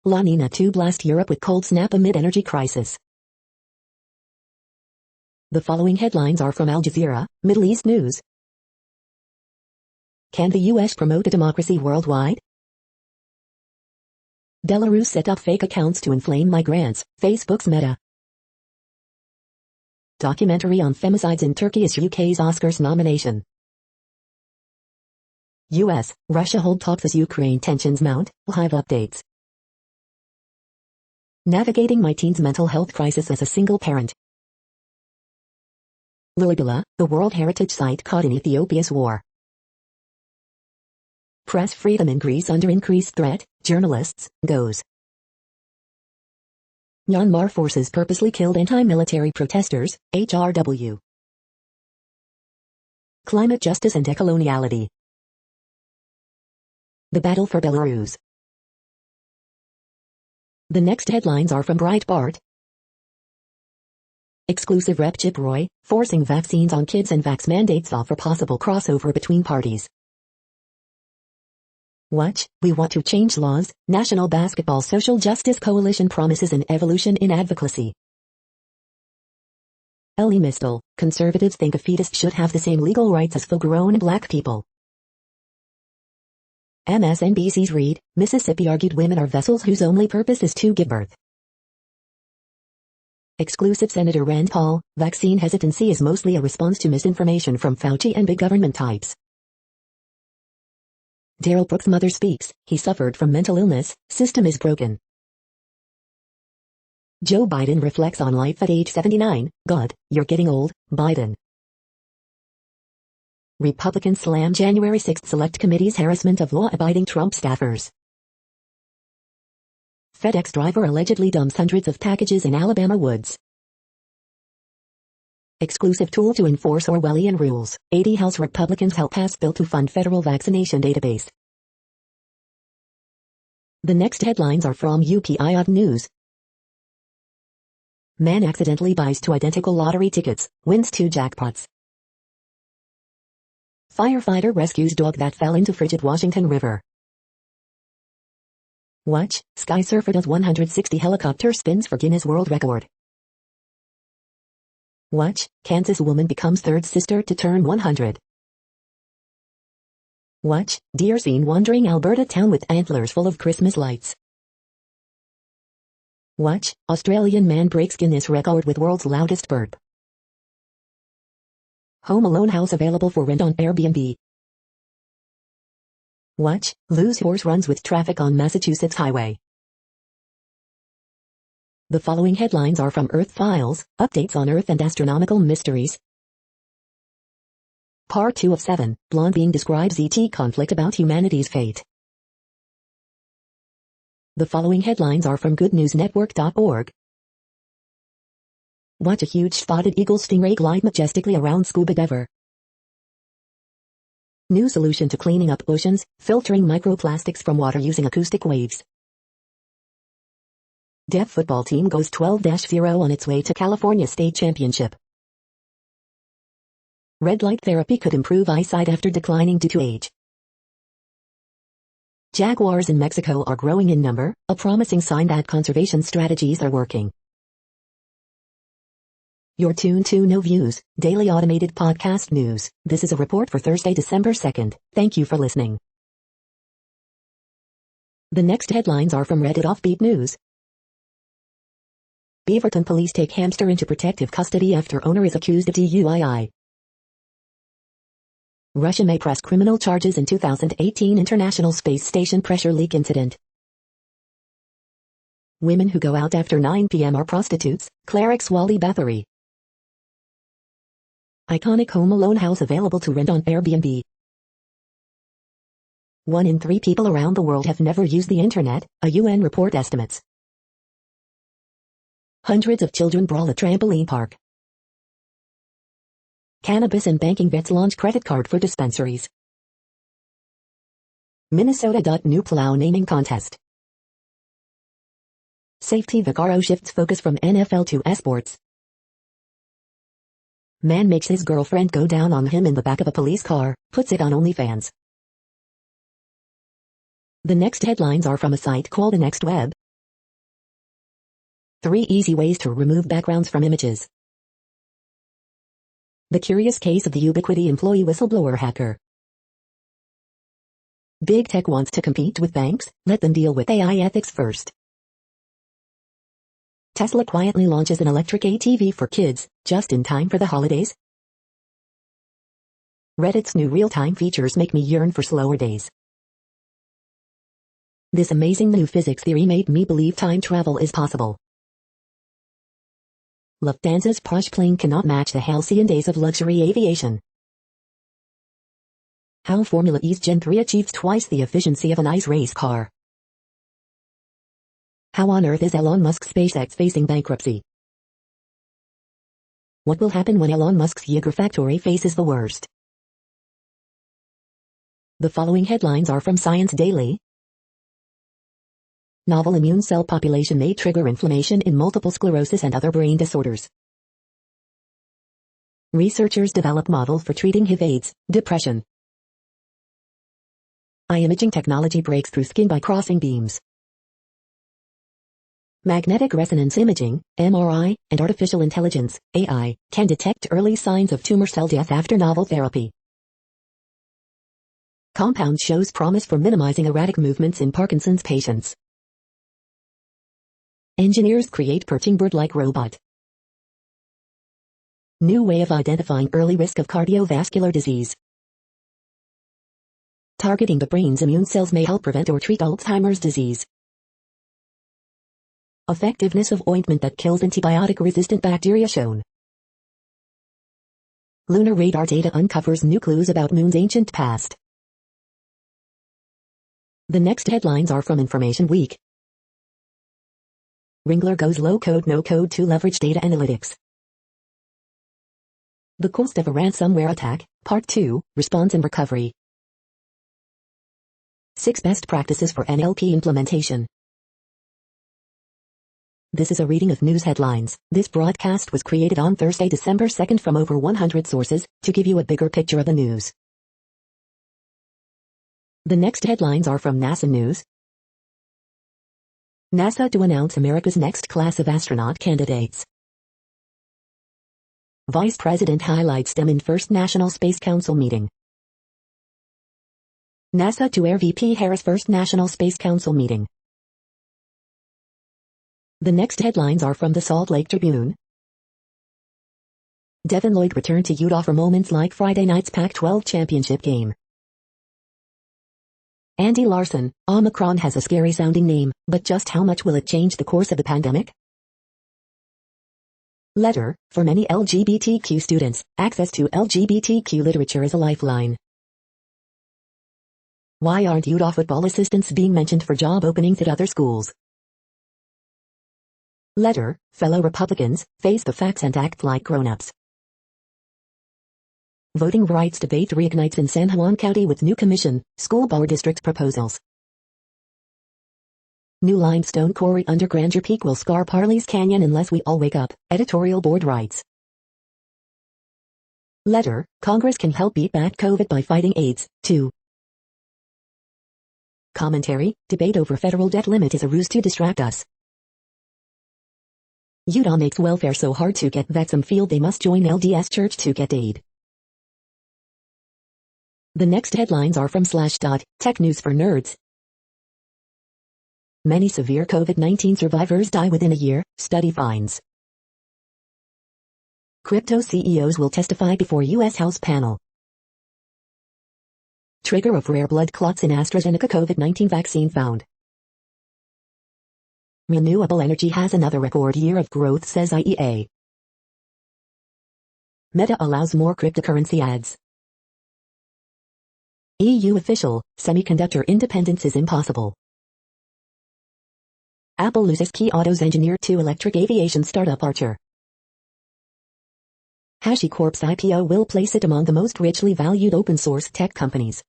La Nina to blast Europe with cold snap amid energy crisis. The following headlines are from Al Jazeera, Middle East News. Can the U.S. promote a democracy worldwide? Belarus set up fake accounts to inflame migrants, Facebook's Meta. Documentary on femicides in Turkey is UK's Oscars nomination. U.S., Russia hold talks as Ukraine tensions mount, Hive updates. Navigating my teen's mental health crisis as a single parent. Lalibela, the World Heritage Site caught in Ethiopia's war. Press freedom in Greece under increased threat, journalists, goes. Myanmar forces purposely killed anti-military protesters, HRW. Climate justice and decoloniality. The battle for Belarus. The next headlines are from Breitbart. Exclusive Rep Chip Roy, forcing vaccines on kids and vax mandates offer possible crossover between parties. Watch, we want to change laws, National Basketball Social Justice Coalition promises an evolution in advocacy. Elie Mystal, conservatives think a fetus should have the same legal rights as full-grown black people. MSNBC's Read, Mississippi argued women are vessels whose only purpose is to give birth. Exclusive Senator Rand Paul, vaccine hesitancy is mostly a response to misinformation from Fauci and big government types. Darrell Brooks' mother speaks, he suffered from mental illness, system is broken. Joe Biden reflects on life at age 79. God, you're getting old, Biden. Republicans slam January 6 Select Committee's harassment of law-abiding Trump staffers. FedEx driver allegedly dumps hundreds of packages in Alabama woods. Exclusive tool to enforce Orwellian rules. 80 House Republicans help pass bill to fund federal vaccination database. The next headlines are from UPI News. Man accidentally buys 2 identical lottery tickets, wins 2 jackpots. Firefighter rescues dog that fell into frigid Washington River. Watch, sky surfer does 160 helicopter spins for Guinness World Record. Watch, Kansas woman becomes third sister to turn 100. Watch, deer seen wandering Alberta town with antlers full of Christmas lights. Watch, Australian man breaks Guinness record with world's loudest burp. Home Alone house available for rent on Airbnb. Watch, loose horse runs with traffic on Massachusetts highway. The following headlines are from Earth Files, updates on Earth and astronomical mysteries. Part 2 of 7, Blonde Being describes ET conflict about humanity's fate. The following headlines are from goodnewsnetwork.org. Watch a huge spotted eagle stingray glide majestically around scuba diver. New solution to cleaning up oceans, filtering microplastics from water using acoustic waves. Deaf football team goes 12-0 on its way to California State Championship. Red light therapy could improve eyesight after declining due to age. Jaguars in Mexico are growing in number, a promising sign that conservation strategies are working. You're tuned to No Views, daily automated podcast news. This is a report for Thursday, December 2nd. Thank you for listening. The next headlines are from Reddit Offbeat News. Beaverton police take hamster into protective custody after owner is accused of DUI. Russia may press criminal charges in 2018 International Space Station pressure leak incident. Women who go out after 9 p.m. are prostitutes, Clerics Wally Bathory. Iconic Home Alone house available to rent on Airbnb. 1 in 3 people around the world have never used the internet, a UN report estimates. Hundreds of children brawl at trampoline park. Cannabis and banking vets launch credit card for dispensaries. Minnesota.new plow naming contest. Safety Vaccaro shifts focus from NFL to esports. Man makes his girlfriend go down on him in the back of a police car, puts it on OnlyFans. The next headlines are from a site called The Next Web. 3 easy ways to remove backgrounds from images. The curious case of the Ubiquiti employee whistleblower hacker. Big tech wants to compete with banks, let them deal with AI ethics first. Tesla quietly launches an electric ATV for kids, just in time for the holidays. Reddit's new real-time features make me yearn for slower days. This amazing new physics theory made me believe time travel is possible. Lufthansa's posh plane cannot match the halcyon days of luxury aviation. How Formula E's Gen 3 achieves twice the efficiency of an ice race car. How on earth is Elon Musk's SpaceX facing bankruptcy? What will happen when Elon Musk's Gigafactory faces the worst? The following headlines are from Science Daily. Novel immune cell population may trigger inflammation in multiple sclerosis and other brain disorders. Researchers develop model for treating HIV/AIDS, depression. Eye imaging technology breaks through skin by crossing beams. Magnetic resonance imaging, MRI, and artificial intelligence, AI, can detect early signs of tumor cell death after novel therapy. Compound shows promise for minimizing erratic movements in Parkinson's patients. Engineers create perching bird-like robot. New way of identifying early risk of cardiovascular disease. Targeting the brain's immune cells may help prevent or treat Alzheimer's disease. Effectiveness of ointment that kills antibiotic-resistant bacteria shown. Lunar radar data uncovers new clues about Moon's ancient past. The next headlines are from Information Week. Ringler goes low-code no-code to leverage data analytics. The cost of a ransomware attack, Part 2, Response and Recovery. 6 Best Practices for NLP Implementation. This is a reading of news headlines. This broadcast was created on Thursday, December 2nd from over 100 sources, to give you a bigger picture of the news. The next headlines are from NASA News. NASA to announce America's next class of astronaut candidates. Vice President highlights STEM in first National Space Council meeting. NASA to air VP Harris first National Space Council meeting. The next headlines are from the Salt Lake Tribune. Devin Lloyd returned to Utah for moments like Friday night's Pac-12 championship game. Andy Larson, Omicron has a scary-sounding name, but just how much will it change the course of the pandemic? Letter, for many LGBTQ students, access to LGBTQ literature is a lifeline. Why aren't Utah football assistants being mentioned for job openings at other schools? Letter, fellow Republicans, face the facts and act like grown-ups. Voting rights debate reignites in San Juan County with new commission, school board district proposals. New limestone quarry under Grandeur Peak will scar Parley's Canyon unless we all wake up, editorial board writes. Letter, Congress can help beat back COVID by fighting AIDS, too. Commentary, debate over federal debt limit is a ruse to distract us. Utah makes welfare so hard to get that some feel they must join LDS Church to get aid. The next headlines are from Slashdot, Tech News for Nerds. Many severe COVID-19 survivors die within a year, study finds. Crypto CEOs will testify before U.S. House panel. Trigger of rare blood clots in AstraZeneca COVID-19 vaccine found. Renewable energy has another record year of growth, says IEA. Meta allows more cryptocurrency ads. EU official, semiconductor independence is impossible. Apple loses key autos engineer to electric aviation startup Archer. HashiCorp's IPO will place it among the most richly valued open-source tech companies.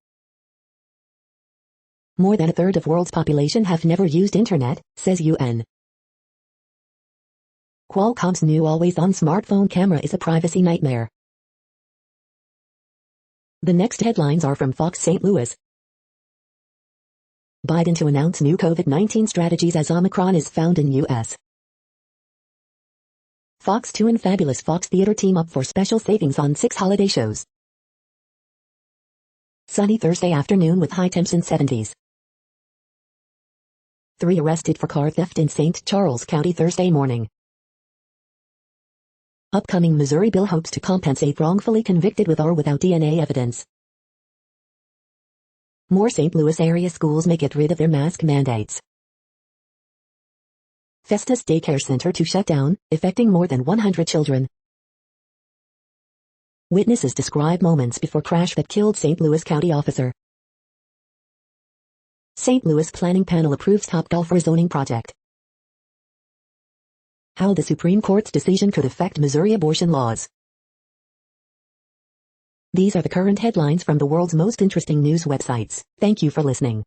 More than a third of world's population have never used internet, says UN. Qualcomm's new always-on smartphone camera is a privacy nightmare. The next headlines are from Fox St. Louis. Biden to announce new COVID-19 strategies as Omicron is found in U.S. Fox 2 and Fabulous Fox Theater team up for special savings on 6 holiday shows. Sunny Thursday afternoon with high temps in 70s. 3 arrested for car theft in St. Charles County Thursday morning. Upcoming Missouri bill hopes to compensate wrongfully convicted with or without DNA evidence. More St. Louis area schools may get rid of their mask mandates. Festus Daycare Center to shut down, affecting more than 100 children. Witnesses describe moments before crash that killed St. Louis County officer. St. Louis Planning Panel approves Topgolf rezoning project. How the Supreme Court's decision could affect Missouri abortion laws. These are the current headlines from the world's most interesting news websites. Thank you for listening.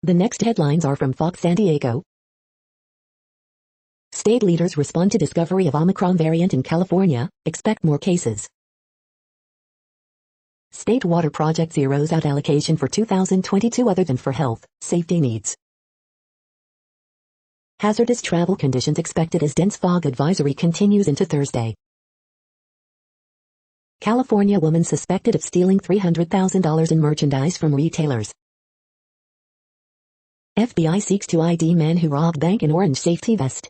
The next headlines are from Fox San Diego. State leaders respond to discovery of Omicron variant in California, expect more cases. State water project zeroes out allocation for 2022 other than for health, safety needs. Hazardous travel conditions expected as dense fog advisory continues into Thursday. California woman suspected of stealing $300,000 in merchandise from retailers. FBI seeks to ID man who robbed bank in orange safety vest.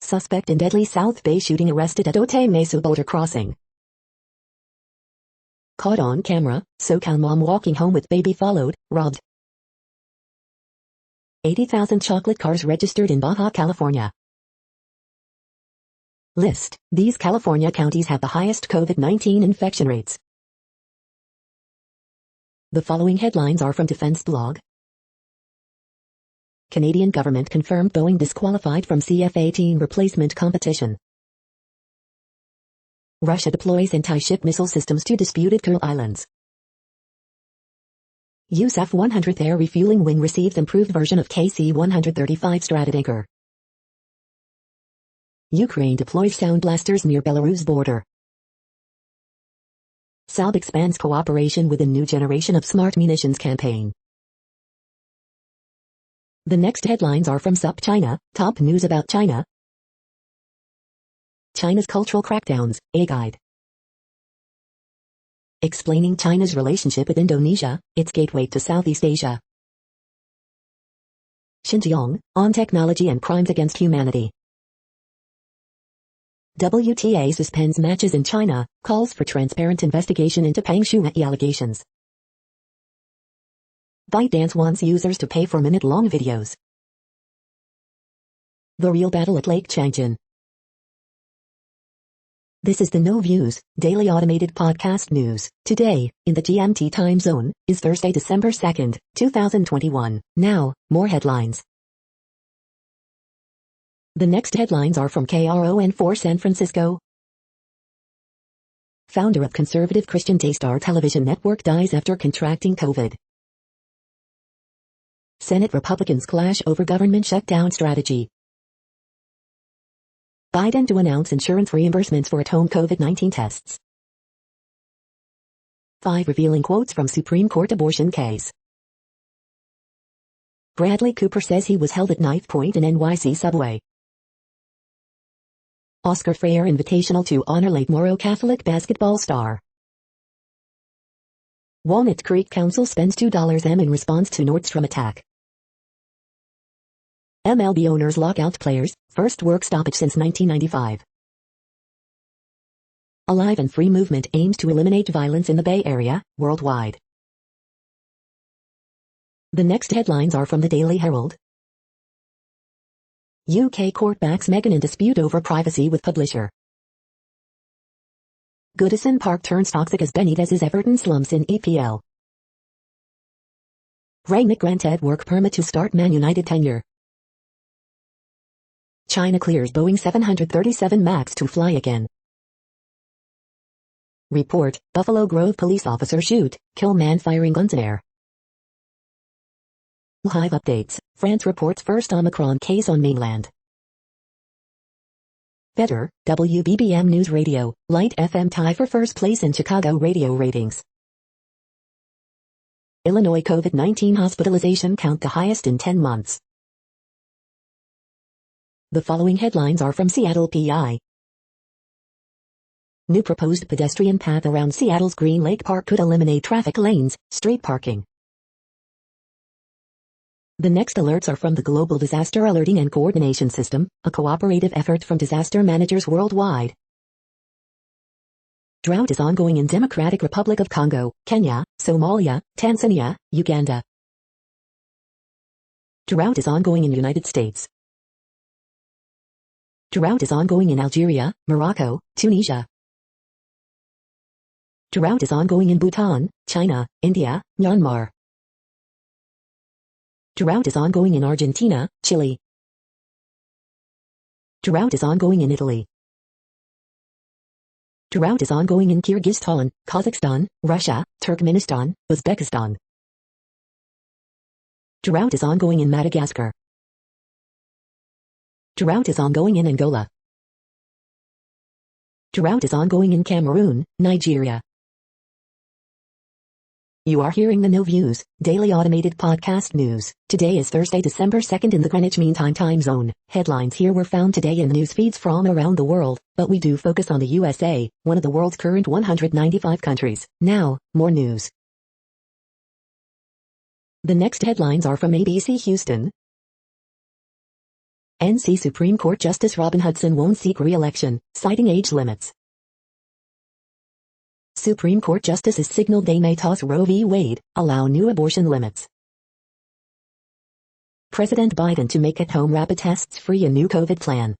Suspect in deadly South Bay shooting arrested at Otay Mesa border crossing. Caught on camera, SoCal mom walking home with baby followed, robbed. 80,000 chocolate cars registered in Baja California. List. These California counties have the highest COVID-19 infection rates. The following headlines are from Defense Blog. Canadian government confirmed Boeing disqualified from CF-18 replacement competition. Russia deploys anti-ship missile systems to disputed Kuril Islands. USAF 100th Air Refueling Wing receives improved version of KC-135 Stratotanker. Ukraine deploys sound blasters near Belarus border. Saab expands cooperation with a new generation of smart munitions campaign. The next headlines are from SUP China, top news about China. China's cultural crackdowns, a guide. Explaining China's relationship with Indonesia, its gateway to Southeast Asia. Xinjiang, on technology and crimes against humanity. WTA suspends matches in China, calls for transparent investigation into Peng Shuai allegations. ByteDance wants users to pay for minute-long videos. The real battle at Lake Changjin. This is the No Views, daily automated podcast news. Today, in the GMT time zone, is Thursday, December 2nd, 2021. Now, more headlines. The next headlines are from KRON4 San Francisco. Founder of conservative Christian Daystar Television Network dies after contracting COVID. Senate Republicans clash over government shutdown strategy. Biden to announce insurance reimbursements for at-home COVID-19 tests. 5 revealing quotes from Supreme Court abortion case. Bradley Cooper says he was held at knife point in NYC subway. Oscar Freire invitational to honor late Moro Catholic basketball star. Walnut Creek Council spends $2 M in response to Nordstrom attack. MLB owners lock out players, first work stoppage since 1995. Alive and Free movement aims to eliminate violence in the Bay Area, worldwide. The next headlines are from the Daily Herald. UK court backs Meghan in dispute over privacy with publisher. Goodison Park turns toxic as Benitez's Everton slumps in EPL. Rangnick granted work permit to start Man United tenure. China clears Boeing 737 MAX to fly again. Report, Buffalo Grove police officer shoot, kill man firing guns in air. Live updates, France reports first Omicron case on mainland. Better, WBBM News Radio, Light FM tie for first place in Chicago radio ratings. Illinois COVID-19 hospitalization count the highest in 10 months. The following headlines are from Seattle PI. New proposed pedestrian path around Seattle's Green Lake Park could eliminate traffic lanes, street parking. The next alerts are from the Global Disaster Alerting and Coordination System, a cooperative effort from disaster managers worldwide. Drought is ongoing in Democratic Republic of Congo, Kenya, Somalia, Tanzania, Uganda. Drought is ongoing in United States. Drought is ongoing in Algeria, Morocco, Tunisia. Drought is ongoing in Bhutan, China, India, Myanmar. Drought is ongoing in Argentina, Chile. Drought is ongoing in Italy. Drought is ongoing in Kyrgyzstan, Kazakhstan, Russia, Turkmenistan, Uzbekistan. Drought is ongoing in Madagascar. Drought is ongoing in Angola. Drought is ongoing in Cameroon, Nigeria. You are hearing the No Views, daily automated podcast news. Today is Thursday, December 2nd in the Greenwich Mean Time zone. Headlines here were found today in news feeds from around the world, but we do focus on the USA, one of the world's current 195 countries. Now, more news. The next headlines are from ABC Houston. NC Supreme Court Justice Robin Hudson won't seek re-election, citing age limits. Supreme Court justices signaled they may toss Roe v. Wade, allow new abortion limits. President Biden to make at-home rapid tests free a new COVID plan.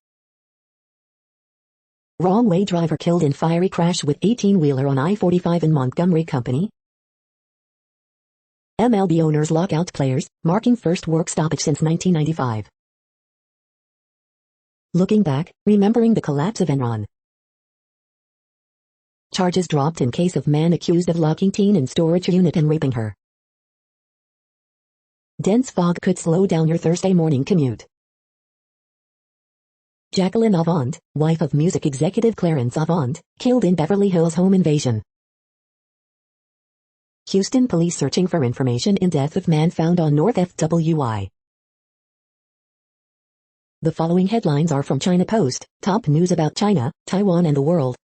Wrong way driver killed in fiery crash with 18-wheeler on I-45 in Montgomery Company. MLB owners lock out players, marking first work stoppage since 1995. Looking back, remembering the collapse of Enron. Charges dropped in case of man accused of locking teen in storage unit and raping her. Dense fog could slow down your Thursday morning commute. Jacqueline Avant, wife of music executive Clarence Avant, killed in Beverly Hills home invasion. Houston police searching for information in death of man found on North FWI. The following headlines are from China Post, top news about China, Taiwan and the world.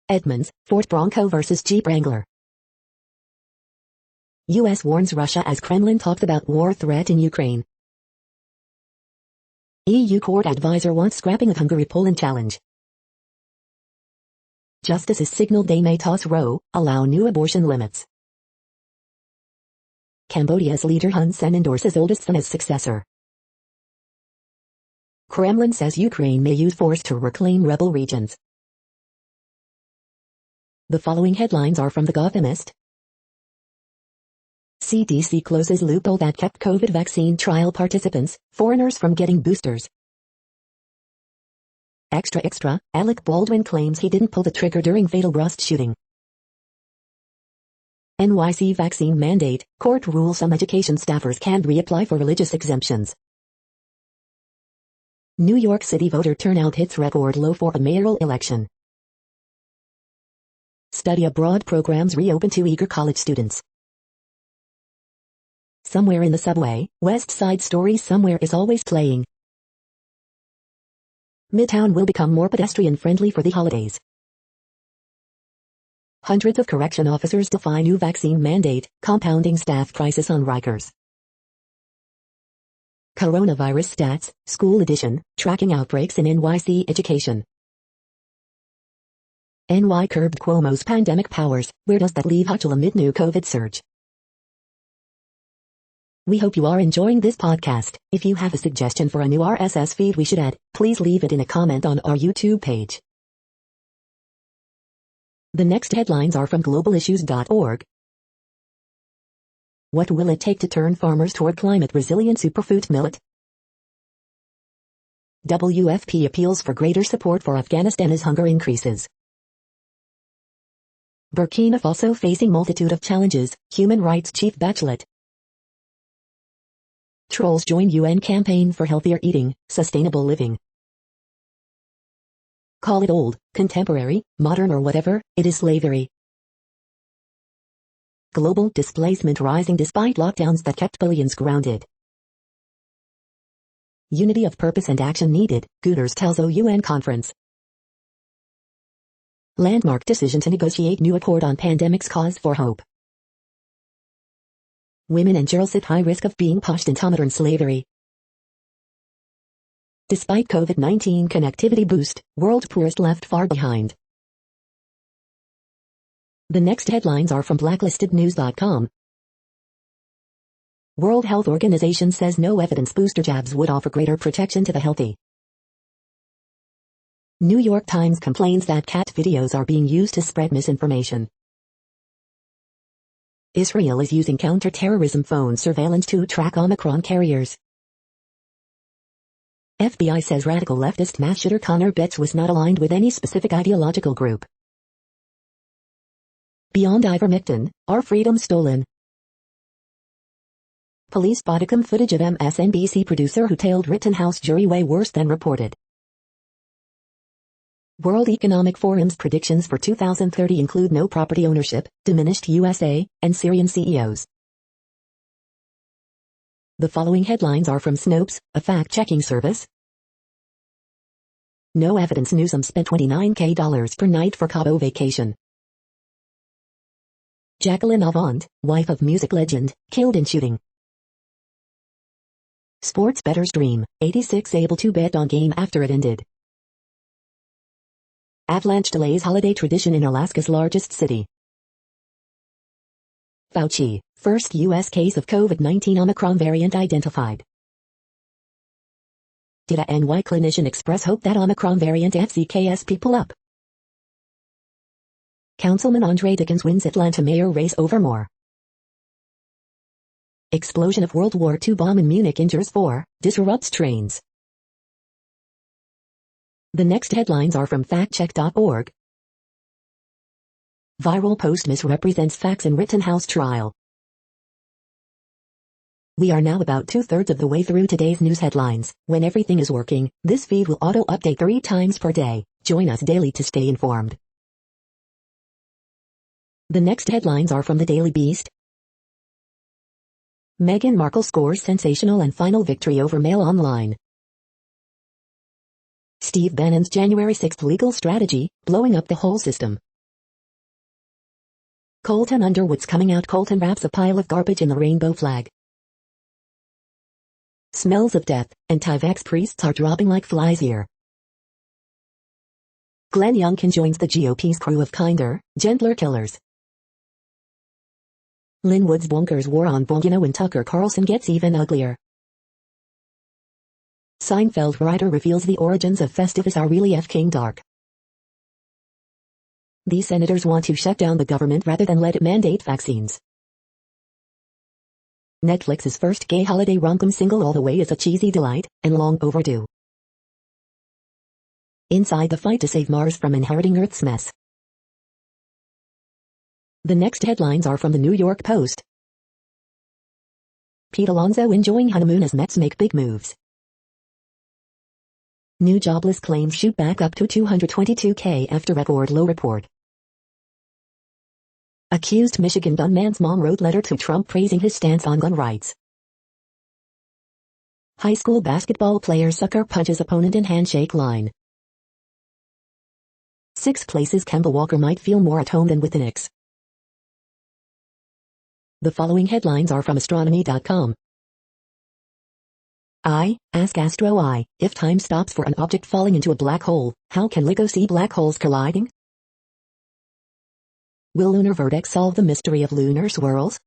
Edmunds, Ford Bronco vs Jeep Wrangler. U.S. warns Russia as Kremlin talks about war threat in Ukraine. EU court advisor wants scrapping of Hungary-Poland challenge. Justices signaled they may toss Roe, allow new abortion limits. Cambodia's leader Hun Sen endorses oldest son as successor. Kremlin says Ukraine may use force to reclaim rebel regions. The following headlines are from The Gothamist. CDC closes loophole that kept COVID vaccine trial participants, foreigners from getting boosters. Extra, Alec Baldwin claims he didn't pull the trigger during fatal Rust shooting. NYC vaccine mandate, court rules some education staffers can't reapply for religious exemptions. New York City voter turnout hits record low for a mayoral election. Study abroad programs reopen to eager college students. Somewhere in the subway, West Side Story Somewhere is always playing. Midtown will become more pedestrian-friendly for the holidays. Hundreds of correction officers defy new vaccine mandate, compounding staff crisis on Rikers. Coronavirus stats, school edition, tracking outbreaks in NYC education. NY curbed Cuomo's pandemic powers, where does that leave Hochul amid new COVID surge? We hope you are enjoying this podcast. If you have a suggestion for a new RSS feed we should add, please leave it in a comment on our YouTube page. The next headlines are from globalissues.org. What will it take to turn farmers toward climate-resilient superfood millet? WFP appeals for greater support for Afghanistan as hunger increases. Burkina Faso facing multitude of challenges, Human Rights Chief Bachelet. Trolls join UN campaign for healthier eating, sustainable living. Call it old, contemporary, modern or whatever, it is slavery. Global displacement rising despite lockdowns that kept billions grounded. Unity of purpose and action needed, Guterres tells UN conference. Landmark decision to negotiate new accord on pandemic's cause for hope. Women and girls at high risk of being pushed into modern slavery. Despite COVID-19 connectivity boost, world poorest left far behind. The next headlines are from blacklistednews.com. World Health Organization says no evidence booster jabs would offer greater protection to the healthy. New York Times complains that cat videos are being used to spread misinformation. Israel is using counter-terrorism phone surveillance to track Omicron carriers. FBI says radical leftist mass shooter Connor Betts was not aligned with any specific ideological group. Beyond ivermectin, our freedom stolen. Police bodycam footage of MSNBC producer who tailed Rittenhouse jury way worse than reported. World Economic Forum's predictions for 2030 include no property ownership, diminished USA, and Syrian CEOs. The following headlines are from Snopes, a fact-checking service. No evidence Newsom spent $29K per night for Cabo vacation. Jacqueline Avant, wife of music legend, killed in shooting. Sports bettor's dream, 86 able to bet on game after it ended. Avalanche delays holiday tradition in Alaska's largest city. Fauci, First U.S. case of COVID-19 Omicron variant identified. Did a NY clinician express hope that Omicron variant FCKS people up? Councilman Andre Dickens wins Atlanta mayor race over more. Explosion of World War II bomb in Munich injures 4, disrupts trains. The next headlines are from factcheck.org. Viral post misrepresents facts in Rittenhouse trial. We are now about 2/3 of the way through today's news headlines. When everything is working, this feed will auto-update 3 times per day. Join us daily to stay informed. The next headlines are from the Daily Beast. Meghan Markle scores sensational and final victory over Mail Online. Steve Bannon's January 6th legal strategy, blowing up the whole system. Colton Underwood's coming out. Colton wraps a pile of garbage in the rainbow flag. Smells of death, anti-vax priests are dropping like flies here. Glenn Youngkin joins the GOP's crew of kinder, gentler killers. Lynn Wood's bonkers war on Bongino and Tucker Carlson gets even uglier. Seinfeld writer reveals the origins of Festivus are really f***ing dark. These senators want to shut down the government rather than let it mandate vaccines. Netflix's first gay holiday rom-com single All the Way is a cheesy delight, and long overdue. Inside the fight to save Mars from inheriting Earth's mess. The next headlines are from the New York Post. Pete Alonso enjoying honeymoon as Mets make big moves. New jobless claims shoot back up to $222K after record low report. Accused Michigan gunman's mom wrote letter to Trump praising his stance on gun rights. High school basketball player sucker punches opponent in handshake line. 6 places Kemba Walker might feel more at home than with the Knicks. The following headlines are from astronomy.com. Ask Astro if time stops for an object falling into a black hole, how can LIGO see black holes colliding? Will lunar vertex solve the mystery of lunar swirls?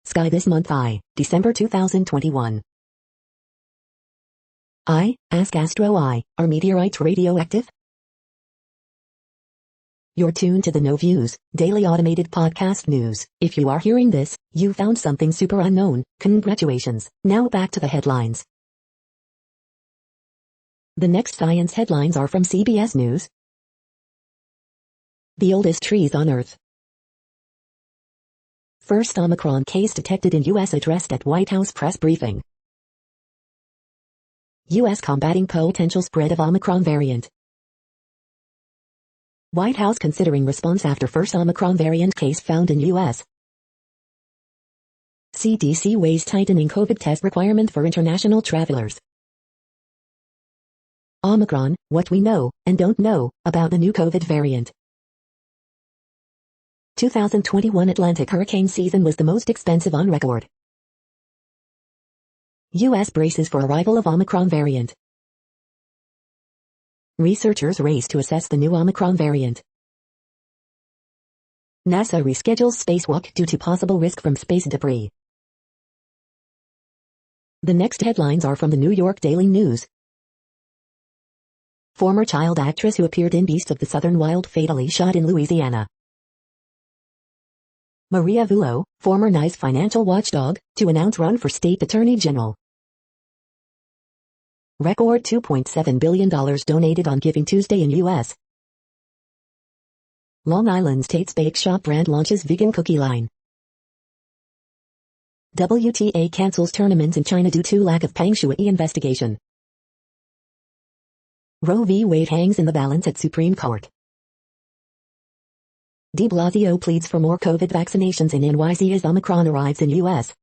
Sky this month December 2021. Ask Astro are meteorites radioactive? You're tuned to the No Views, daily automated podcast news. If you are hearing this, you found something super unknown. Congratulations. Now back to the headlines. The next science headlines are from CBS News. The oldest trees on Earth. First Omicron case detected in U.S. addressed at White House press briefing. U.S. combating potential spread of Omicron variant. White House considering response after first Omicron variant case found in U.S. CDC weighs tightening COVID test requirement for international travelers. Omicron, what we know and don't know about the new COVID variant. 2021 Atlantic hurricane season was the most expensive on record. U.S. braces for arrival of Omicron variant. Researchers race to assess the new Omicron variant. NASA reschedules spacewalk due to possible risk from space debris. The next headlines are from the New York Daily News. Former child actress who appeared in Beast of the Southern Wild fatally shot in Louisiana. Maria Vullo, former NICE financial watchdog, to announce run for state attorney general. Record $2.7 billion donated on Giving Tuesday in U.S. Long Island State's Bake Shop brand launches vegan cookie line. WTA cancels tournaments in China due to lack of Peng Shuai investigation. Roe v. Wade hangs in the balance at Supreme Court. De Blasio pleads for more COVID vaccinations in NYC as Omicron arrives in U.S.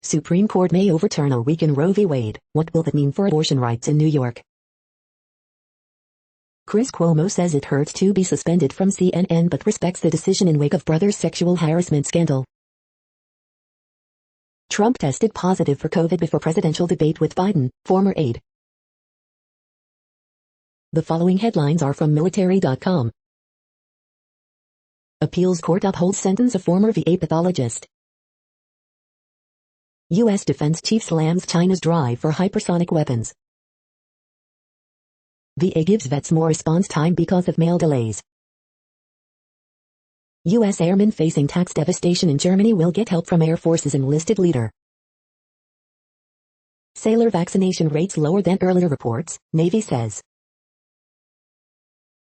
Supreme Court may overturn a week in Roe v. Wade. What will that mean for abortion rights in New York? Chris Cuomo says it hurts to be suspended from CNN but respects the decision in wake of brother's sexual harassment scandal. Trump tested positive for COVID before presidential debate with Biden, former aide. The following headlines are from military.com. Appeals court upholds sentence of former VA pathologist. U.S. defense chief slams China's drive for hypersonic weapons. VA gives vets more response time because of mail delays. U.S. airmen facing tax devastation in Germany will get help from Air Force's enlisted leader. Sailor vaccination rates lower than earlier reports, Navy says.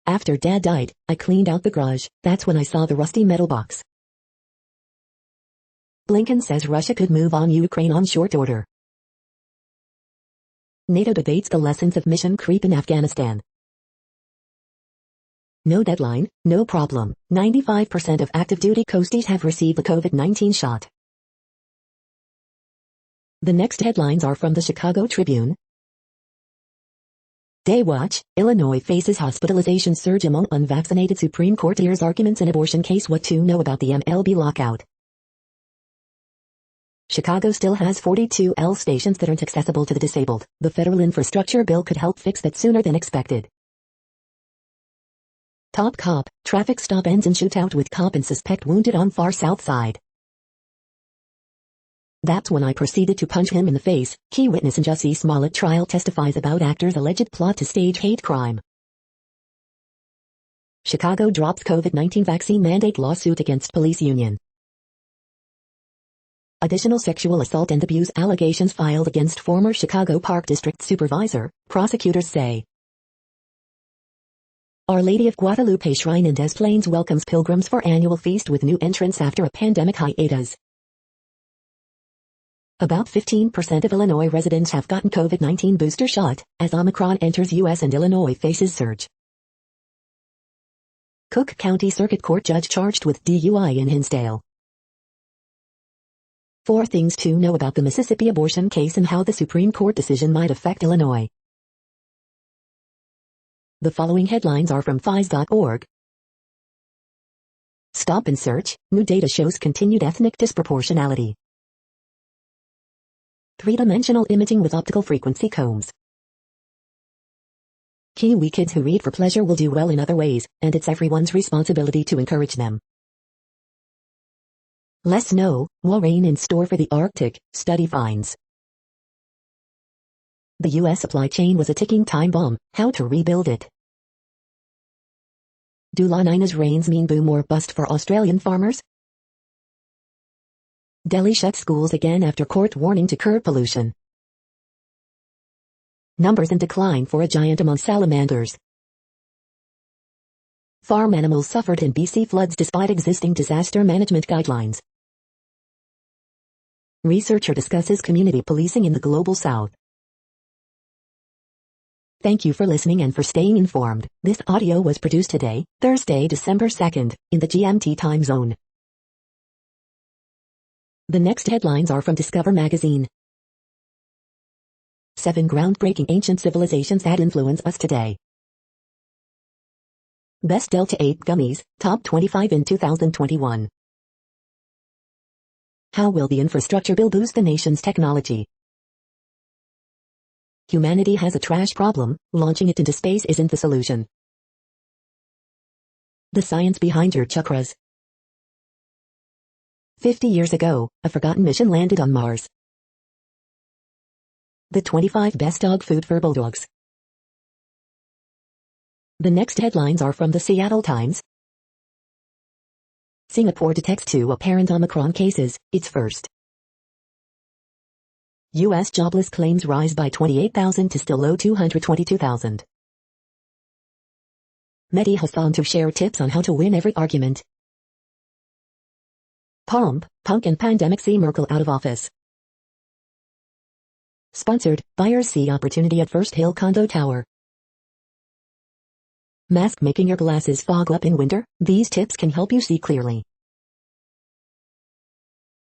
After Dad died, I cleaned out the garage. That's when I saw the rusty metal box. Blinken says Russia could move on Ukraine on short order. NATO debates the lessons of mission creep in Afghanistan. No deadline, no problem. 95% of active duty coasties have received the COVID-19 shot. The next headlines are from the Chicago Tribune. Daywatch, Illinois faces hospitalization surge among unvaccinated. Supreme Court hears arguments in abortion case. What to know about the MLB lockout. Chicago still has 42 L stations that aren't accessible to the disabled. The federal infrastructure bill could help fix that sooner than expected. Top cop, traffic stop ends in shootout with cop and suspect wounded on far south side. That's when I proceeded to punch him in the face. Key witness in Jussie Smollett trial testifies about actor's alleged plot to stage hate crime. Chicago drops COVID-19 vaccine mandate lawsuit against police union. Additional sexual assault and abuse allegations filed against former Chicago Park District Supervisor, prosecutors say. Our Lady of Guadalupe Shrine in Des Plaines welcomes pilgrims for annual feast with new entrants after a pandemic hiatus. About 15% of Illinois residents have gotten COVID-19 booster shot, as Omicron enters U.S. and Illinois faces surge. Cook County Circuit Court judge charged with DUI in Hinsdale. 4 things to know about the Mississippi abortion case and how the Supreme Court decision might affect Illinois. The following headlines are from FIS.org. Stop and search, new data shows continued ethnic disproportionality. 3-dimensional imaging with optical frequency combs. Kiwi kids who read for pleasure will do well in other ways, and it's everyone's responsibility to encourage them. Less snow, more rain in store for the Arctic, study finds. The U.S. supply chain was a ticking time bomb, how to rebuild it. Do La Nina's rains mean boom or bust for Australian farmers? Delhi shuts schools again after court warning to curb pollution. Numbers in decline for a giant among salamanders. Farm animals suffered in BC floods despite existing disaster management guidelines. Researcher discusses community policing in the Global South. Thank you for listening and for staying informed. This audio was produced today, Thursday, December 2nd, in the GMT time zone. The next headlines are from Discover magazine. 7 groundbreaking ancient civilizations that influence us today. Best Delta 8 gummies, top 25 in 2021. How will the infrastructure bill boost the nation's technology? Humanity has a trash problem, launching it into space isn't the solution. The science behind your chakras. 50 years ago, a forgotten mission landed on Mars. The 25 best dog food for bulldogs. The next headlines are from the Seattle Times. Singapore detects 2 apparent Omicron cases, its first. U.S. jobless claims rise by 28,000 to still low 222,000. Mehdi Hassan to share tips on how to win every argument. Pomp, Punk and Pandemic see Merkel out of office. Sponsored, buyers see opportunity at First Hill Condo Tower. Mask making your glasses fog up in winter? These tips can help you see clearly.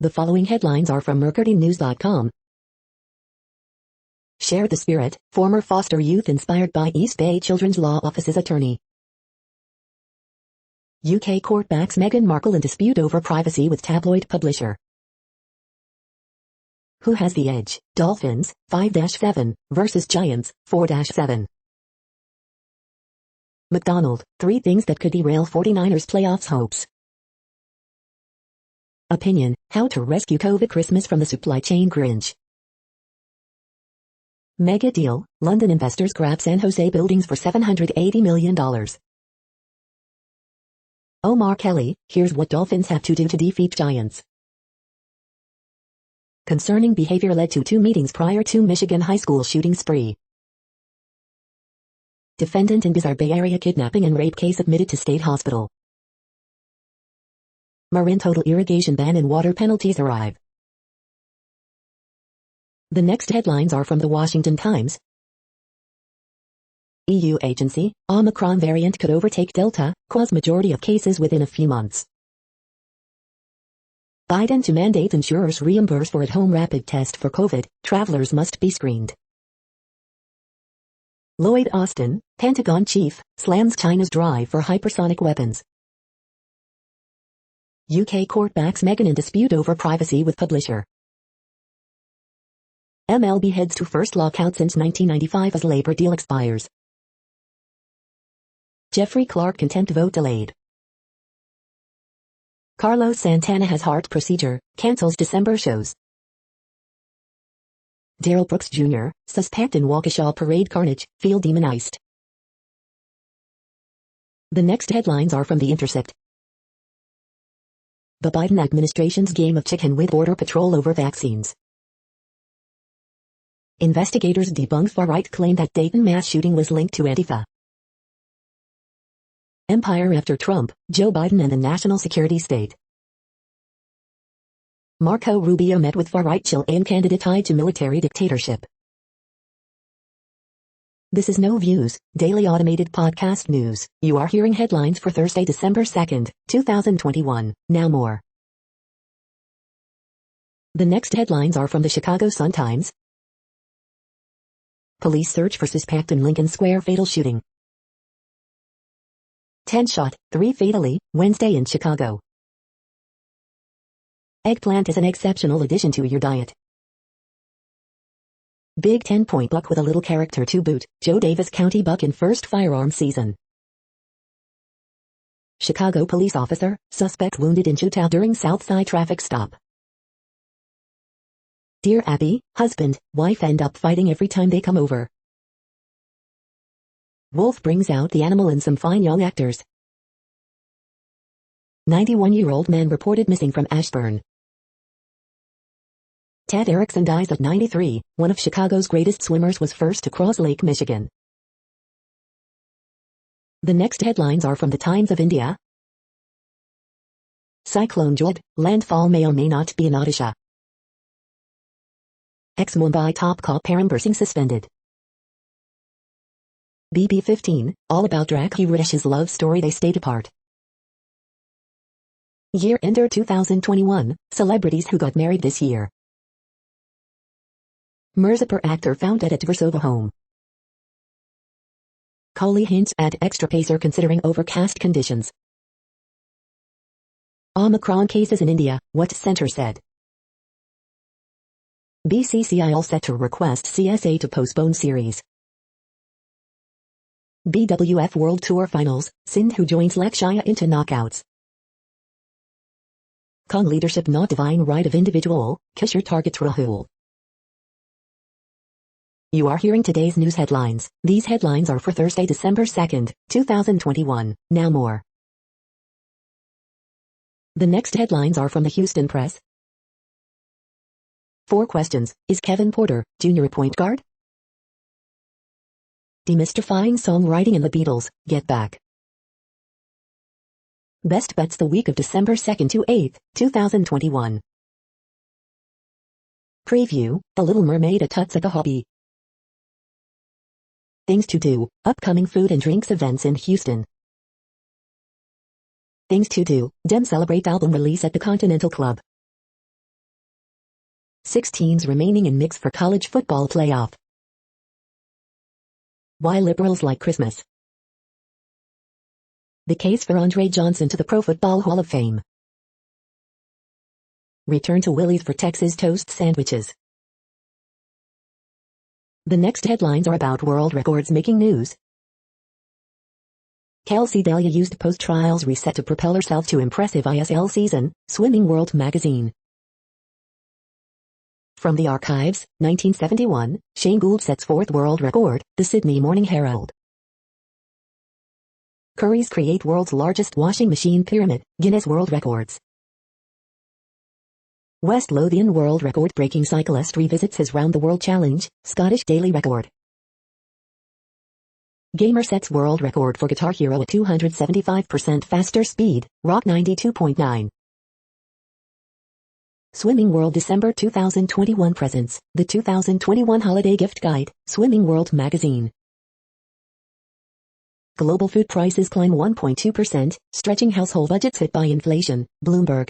The following headlines are from MercuryNews.com. Share the spirit, former foster youth inspired by East Bay Children's Law Office's attorney. UK court backs Meghan Markle in dispute over privacy with tabloid publisher. Who has the edge? Dolphins, 5-7, versus Giants, 4-7. McDonald, 3 things that could derail 49ers playoffs hopes. Opinion: How to rescue COVID Christmas from the supply chain Grinch. Mega deal: London investors grab San Jose buildings for $780 million. Omar Kelly: Here's what Dolphins have to do to defeat Giants. Concerning behavior led to 2 meetings prior to Michigan high school shooting spree. Defendant in bizarre Bay Area kidnapping and rape case admitted to state hospital. Marin total irrigation ban and water penalties arrive. The next headlines are from the Washington Times. EU agency: Omicron variant could overtake Delta, cause majority of cases within a few months. Biden to mandate insurers reimburse for at-home rapid test for COVID, travelers must be screened. Lloyd Austin, Pentagon chief, slams China's drive for hypersonic weapons. UK court backs Meghan in dispute over privacy with publisher. MLB heads to first lockout since 1995 as labor deal expires. Jeffrey Clark contempt vote delayed. Carlos Santana has heart procedure, cancels December shows. Darrell Brooks Jr., suspect in Waukesha parade carnage, feel demonized. The next headlines are from The Intercept. The Biden administration's game of chicken with Border Patrol over vaccines. Investigators debunk far-right claim that Dayton mass shooting was linked to Antifa. Empire after Trump, Joe Biden and the national security state. Marco Rubio met with far-right Chilean candidate tied to military dictatorship. This is No Views, daily automated podcast news. You are hearing headlines for Thursday, December 2nd, 2021. Now more. The next headlines are from the Chicago Sun-Times. Police search for suspect in Lincoln Square fatal shooting. 10 shot, 3 fatally, Wednesday in Chicago. Eggplant is an exceptional addition to your diet. Big 10-point buck with a little character to boot, Joe Davis County buck in first firearm season. Chicago police officer, suspect wounded in shootout during Southside traffic stop. Dear Abby, husband, wife end up fighting every time they come over. Wolf brings out the animal in some fine young actors. 91-year-old man reported missing from Ashburn. Ted Erickson dies at 93, one of Chicago's greatest swimmers was first to cross Lake Michigan. The next headlines are from the Times of India. Cyclone Jod, landfall may or may not be in Odisha. Ex-Mumbai top cop Abrams suspended. BB15, all about Draki Ritish's love story they stayed apart. Year-ender 2021, celebrities who got married this year. Mirzapur actor found dead at Versova home. Kohli hints at extra pacer considering overcast conditions. Omicron cases in India, what center said. BCCI all set to request CSA to postpone series. BWF World Tour Finals, Sindhu joins Lakshya into knockouts. Kong leadership not divine right of individual, Kishore targets Rahul. You are hearing today's news headlines. These headlines are for Thursday, December 2nd, 2021. Now more. The next headlines are from the Houston Press. 4 questions. Is Kevin Porter Jr. a point guard? Demystifying songwriting in the Beatles, Get Back. Best bets the week of December 2nd to 8th, 2021. Preview, The Little Mermaid at Tuts at the Hobby. Things to do, upcoming food and drinks events in Houston. Things to do, Dem celebrate album release at the Continental Club. 6 teams remaining in mix for college football playoff. Why liberals like Christmas. The case for Andre Johnson to the Pro Football Hall of Fame. Return to Willie's for Texas toast sandwiches. The next headlines are about world records making news. Kelsey Delia used post-trials reset to propel herself to impressive ISL season, Swimming World magazine. From the archives, 1971, Shane Gould sets fourth world record, the Sydney Morning Herald. Currys create world's largest washing machine pyramid, Guinness World Records. West Lothian world record-breaking cyclist revisits his round-the-world challenge, Scottish daily record. Gamer sets world record for Guitar Hero at 275% faster speed, Rock 92.9. Swimming World December 2021 presents, the 2021 Holiday Gift Guide, Swimming World magazine. Global food prices climb 1.2%, stretching household budgets hit by inflation, Bloomberg.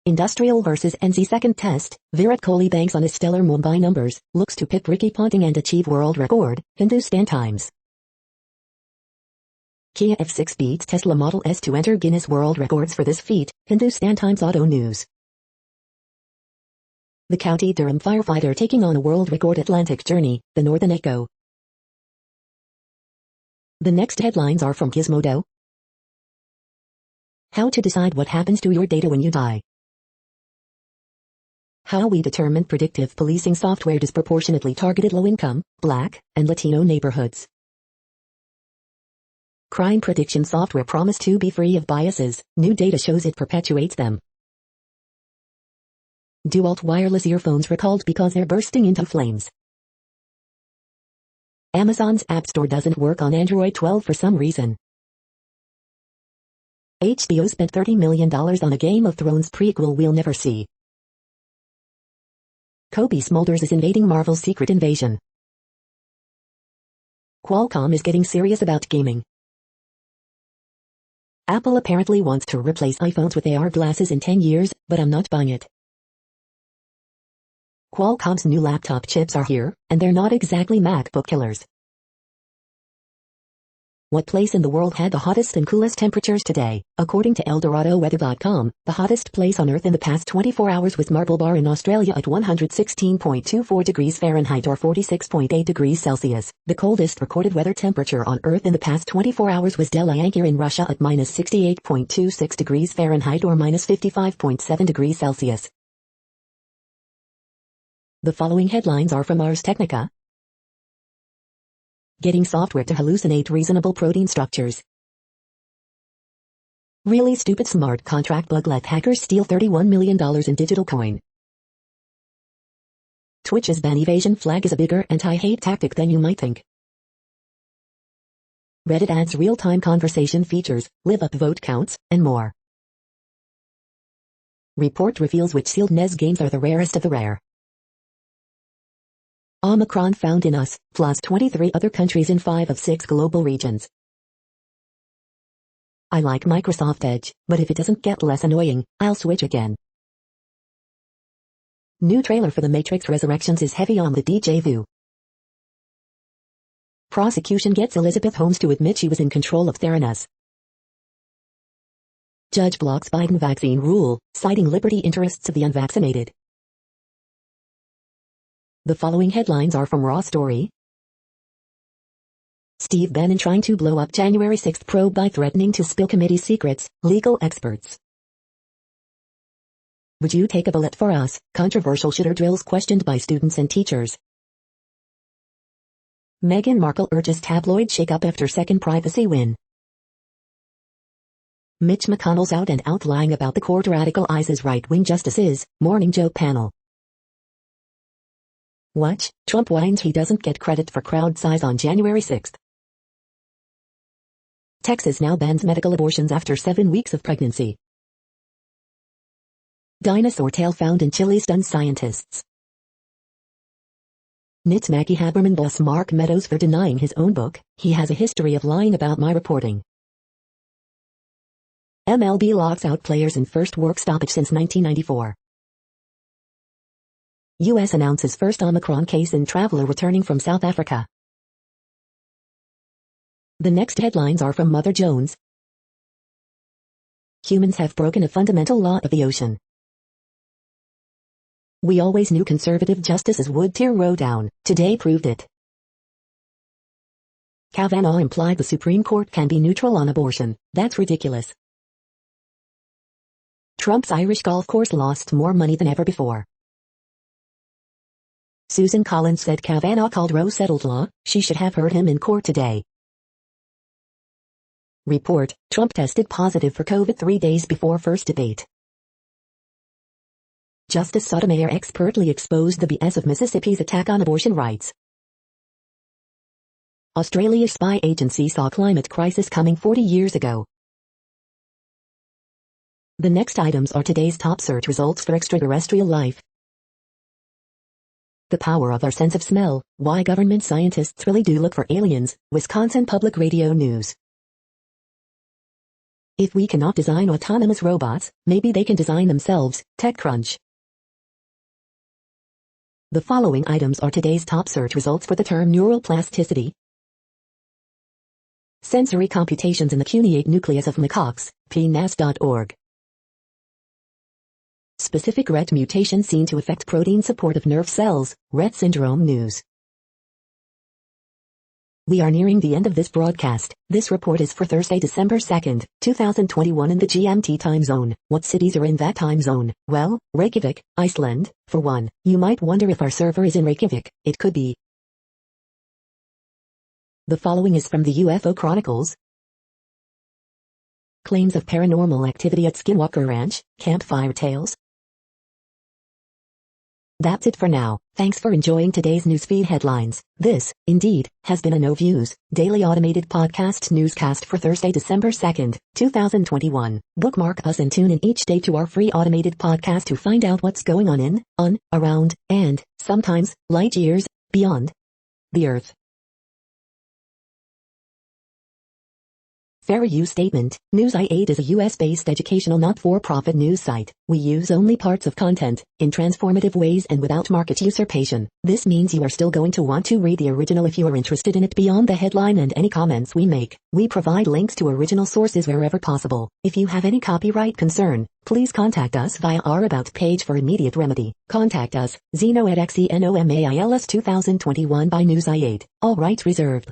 Industrial versus NC second test, Virat Kohli banks on his stellar Mumbai numbers, looks to pip Ricky Ponting and achieve world record, Hindustan Times. Kia F6 beats Tesla Model S to enter Guinness World Records for this feat, Hindustan Times Auto News. The County Durham firefighter taking on a world record Atlantic journey, the Northern Echo. The next headlines are from Gizmodo. How to decide what happens to your data when you die. How we determine predictive policing software disproportionately targeted low-income, Black, and Latino neighborhoods. Crime prediction software promised to be free of biases, new data shows it perpetuates them. DeWalt wireless earphones recalled because they're bursting into flames. Amazon's App Store doesn't work on Android 12 for some reason. HBO spent $30 million on a Game of Thrones prequel we'll never see. Kobe Smulders is invading Marvel's Secret Invasion. Qualcomm is getting serious about gaming. Apple apparently wants to replace iPhones with AR glasses in 10 years, but I'm not buying it. Qualcomm's new laptop chips are here, and they're not exactly MacBook killers. What place in the world had the hottest and coolest temperatures today? According to ElDoradoWeather.com, the hottest place on Earth in the past 24 hours was Marble Bar in Australia at 116.24 degrees Fahrenheit or 46.8 degrees Celsius. The coldest recorded weather temperature on Earth in the past 24 hours was Delayankir in Russia at minus 68.26 degrees Fahrenheit or minus 55.7 degrees Celsius. The following headlines are from Ars Technica. Getting software to hallucinate reasonable protein structures. Really stupid smart contract bug let hackers steal $31 million in digital coin. Twitch's ban evasion flag is a bigger anti-hate tactic than you might think. Reddit adds real-time conversation features, live up vote counts, and more. Report reveals which sealed NES games are the rarest of the rare. Omicron found in us, plus 23 other countries in 5 of 6 global regions. I like Microsoft Edge, but if it doesn't get less annoying, I'll switch again. New trailer for The Matrix Resurrections is heavy on the déjà vu. Prosecution gets Elizabeth Holmes to admit she was in control of Theranos. Judge blocks Biden vaccine rule, citing liberty interests of the unvaccinated. The following headlines are from Raw Story. Steve Bannon trying to blow up January 6th probe by threatening to spill committee secrets, legal experts. Would you take a bullet for us? Controversial shooter drills questioned by students and teachers. Meghan Markle urges tabloid shakeup after second privacy win. Mitch McConnell's out and out lying about the court radicalizes right-wing justices, Morning Joe panel. Watch, Trump whines he doesn't get credit for crowd size on January 6th. Texas now bans medical abortions after 7 weeks of pregnancy. Dinosaur tail found in Chile stuns scientists. Nits Maggie Haberman boss Mark Meadows for denying his own book, he has a history of lying about my reporting. MLB locks out players in first work stoppage since 1994. U.S. announces first Omicron case in traveler returning from South Africa. The next headlines are from Mother Jones. Humans have broken a fundamental law of the ocean. We always knew conservative justices would tear Roe down, today proved it. Kavanaugh implied the Supreme Court can be neutral on abortion. That's ridiculous. Trump's Irish golf course lost more money than ever before. Susan Collins said Kavanaugh called Roe settled law. She should have heard him in court today. Report, Trump tested positive for COVID 3 days before first debate. Justice Sotomayor expertly exposed the BS of Mississippi's attack on abortion rights. Australia's spy agency saw climate crisis coming 40 years ago. The next items are today's top search results for extraterrestrial life. The power of our sense of smell, why government scientists really do look for aliens, Wisconsin Public Radio News. If we cannot design autonomous robots, maybe they can design themselves, TechCrunch. The following items are today's top search results for the term neural plasticity. Sensory computations in the cuneate nucleus of macaques, pnas.org. Specific Rett mutation seen to affect protein support of nerve cells, Rett syndrome news. We are nearing the end of this broadcast. This report is for Thursday, December 2nd, 2021 in the GMT time zone. What cities are in that time zone? Well, Reykjavik, Iceland, for one. You might wonder if our server is in Reykjavik. It could be. The following is from the UFO Chronicles. Claims of paranormal activity at Skinwalker Ranch, Campfire Tales. That's it for now. Thanks for enjoying today's newsfeed headlines. This, indeed, has been a No Views, daily automated podcast newscast for Thursday, December 2nd, 2021. Bookmark us and tune in each day to our free automated podcast to find out what's going on, around, and, sometimes, light years, beyond the Earth. Fair use statement. Newsite is a US-based educational not-for-profit news site. We use only parts of content, in transformative ways and without market usurpation. This means you are still going to want to read the original if you are interested in it beyond the headline and any comments we make. We provide links to original sources wherever possible. If you have any copyright concern, please contact us via our About page for immediate remedy. Contact us, Zeno at XENOMAILS 2021 by Newsite. All rights reserved.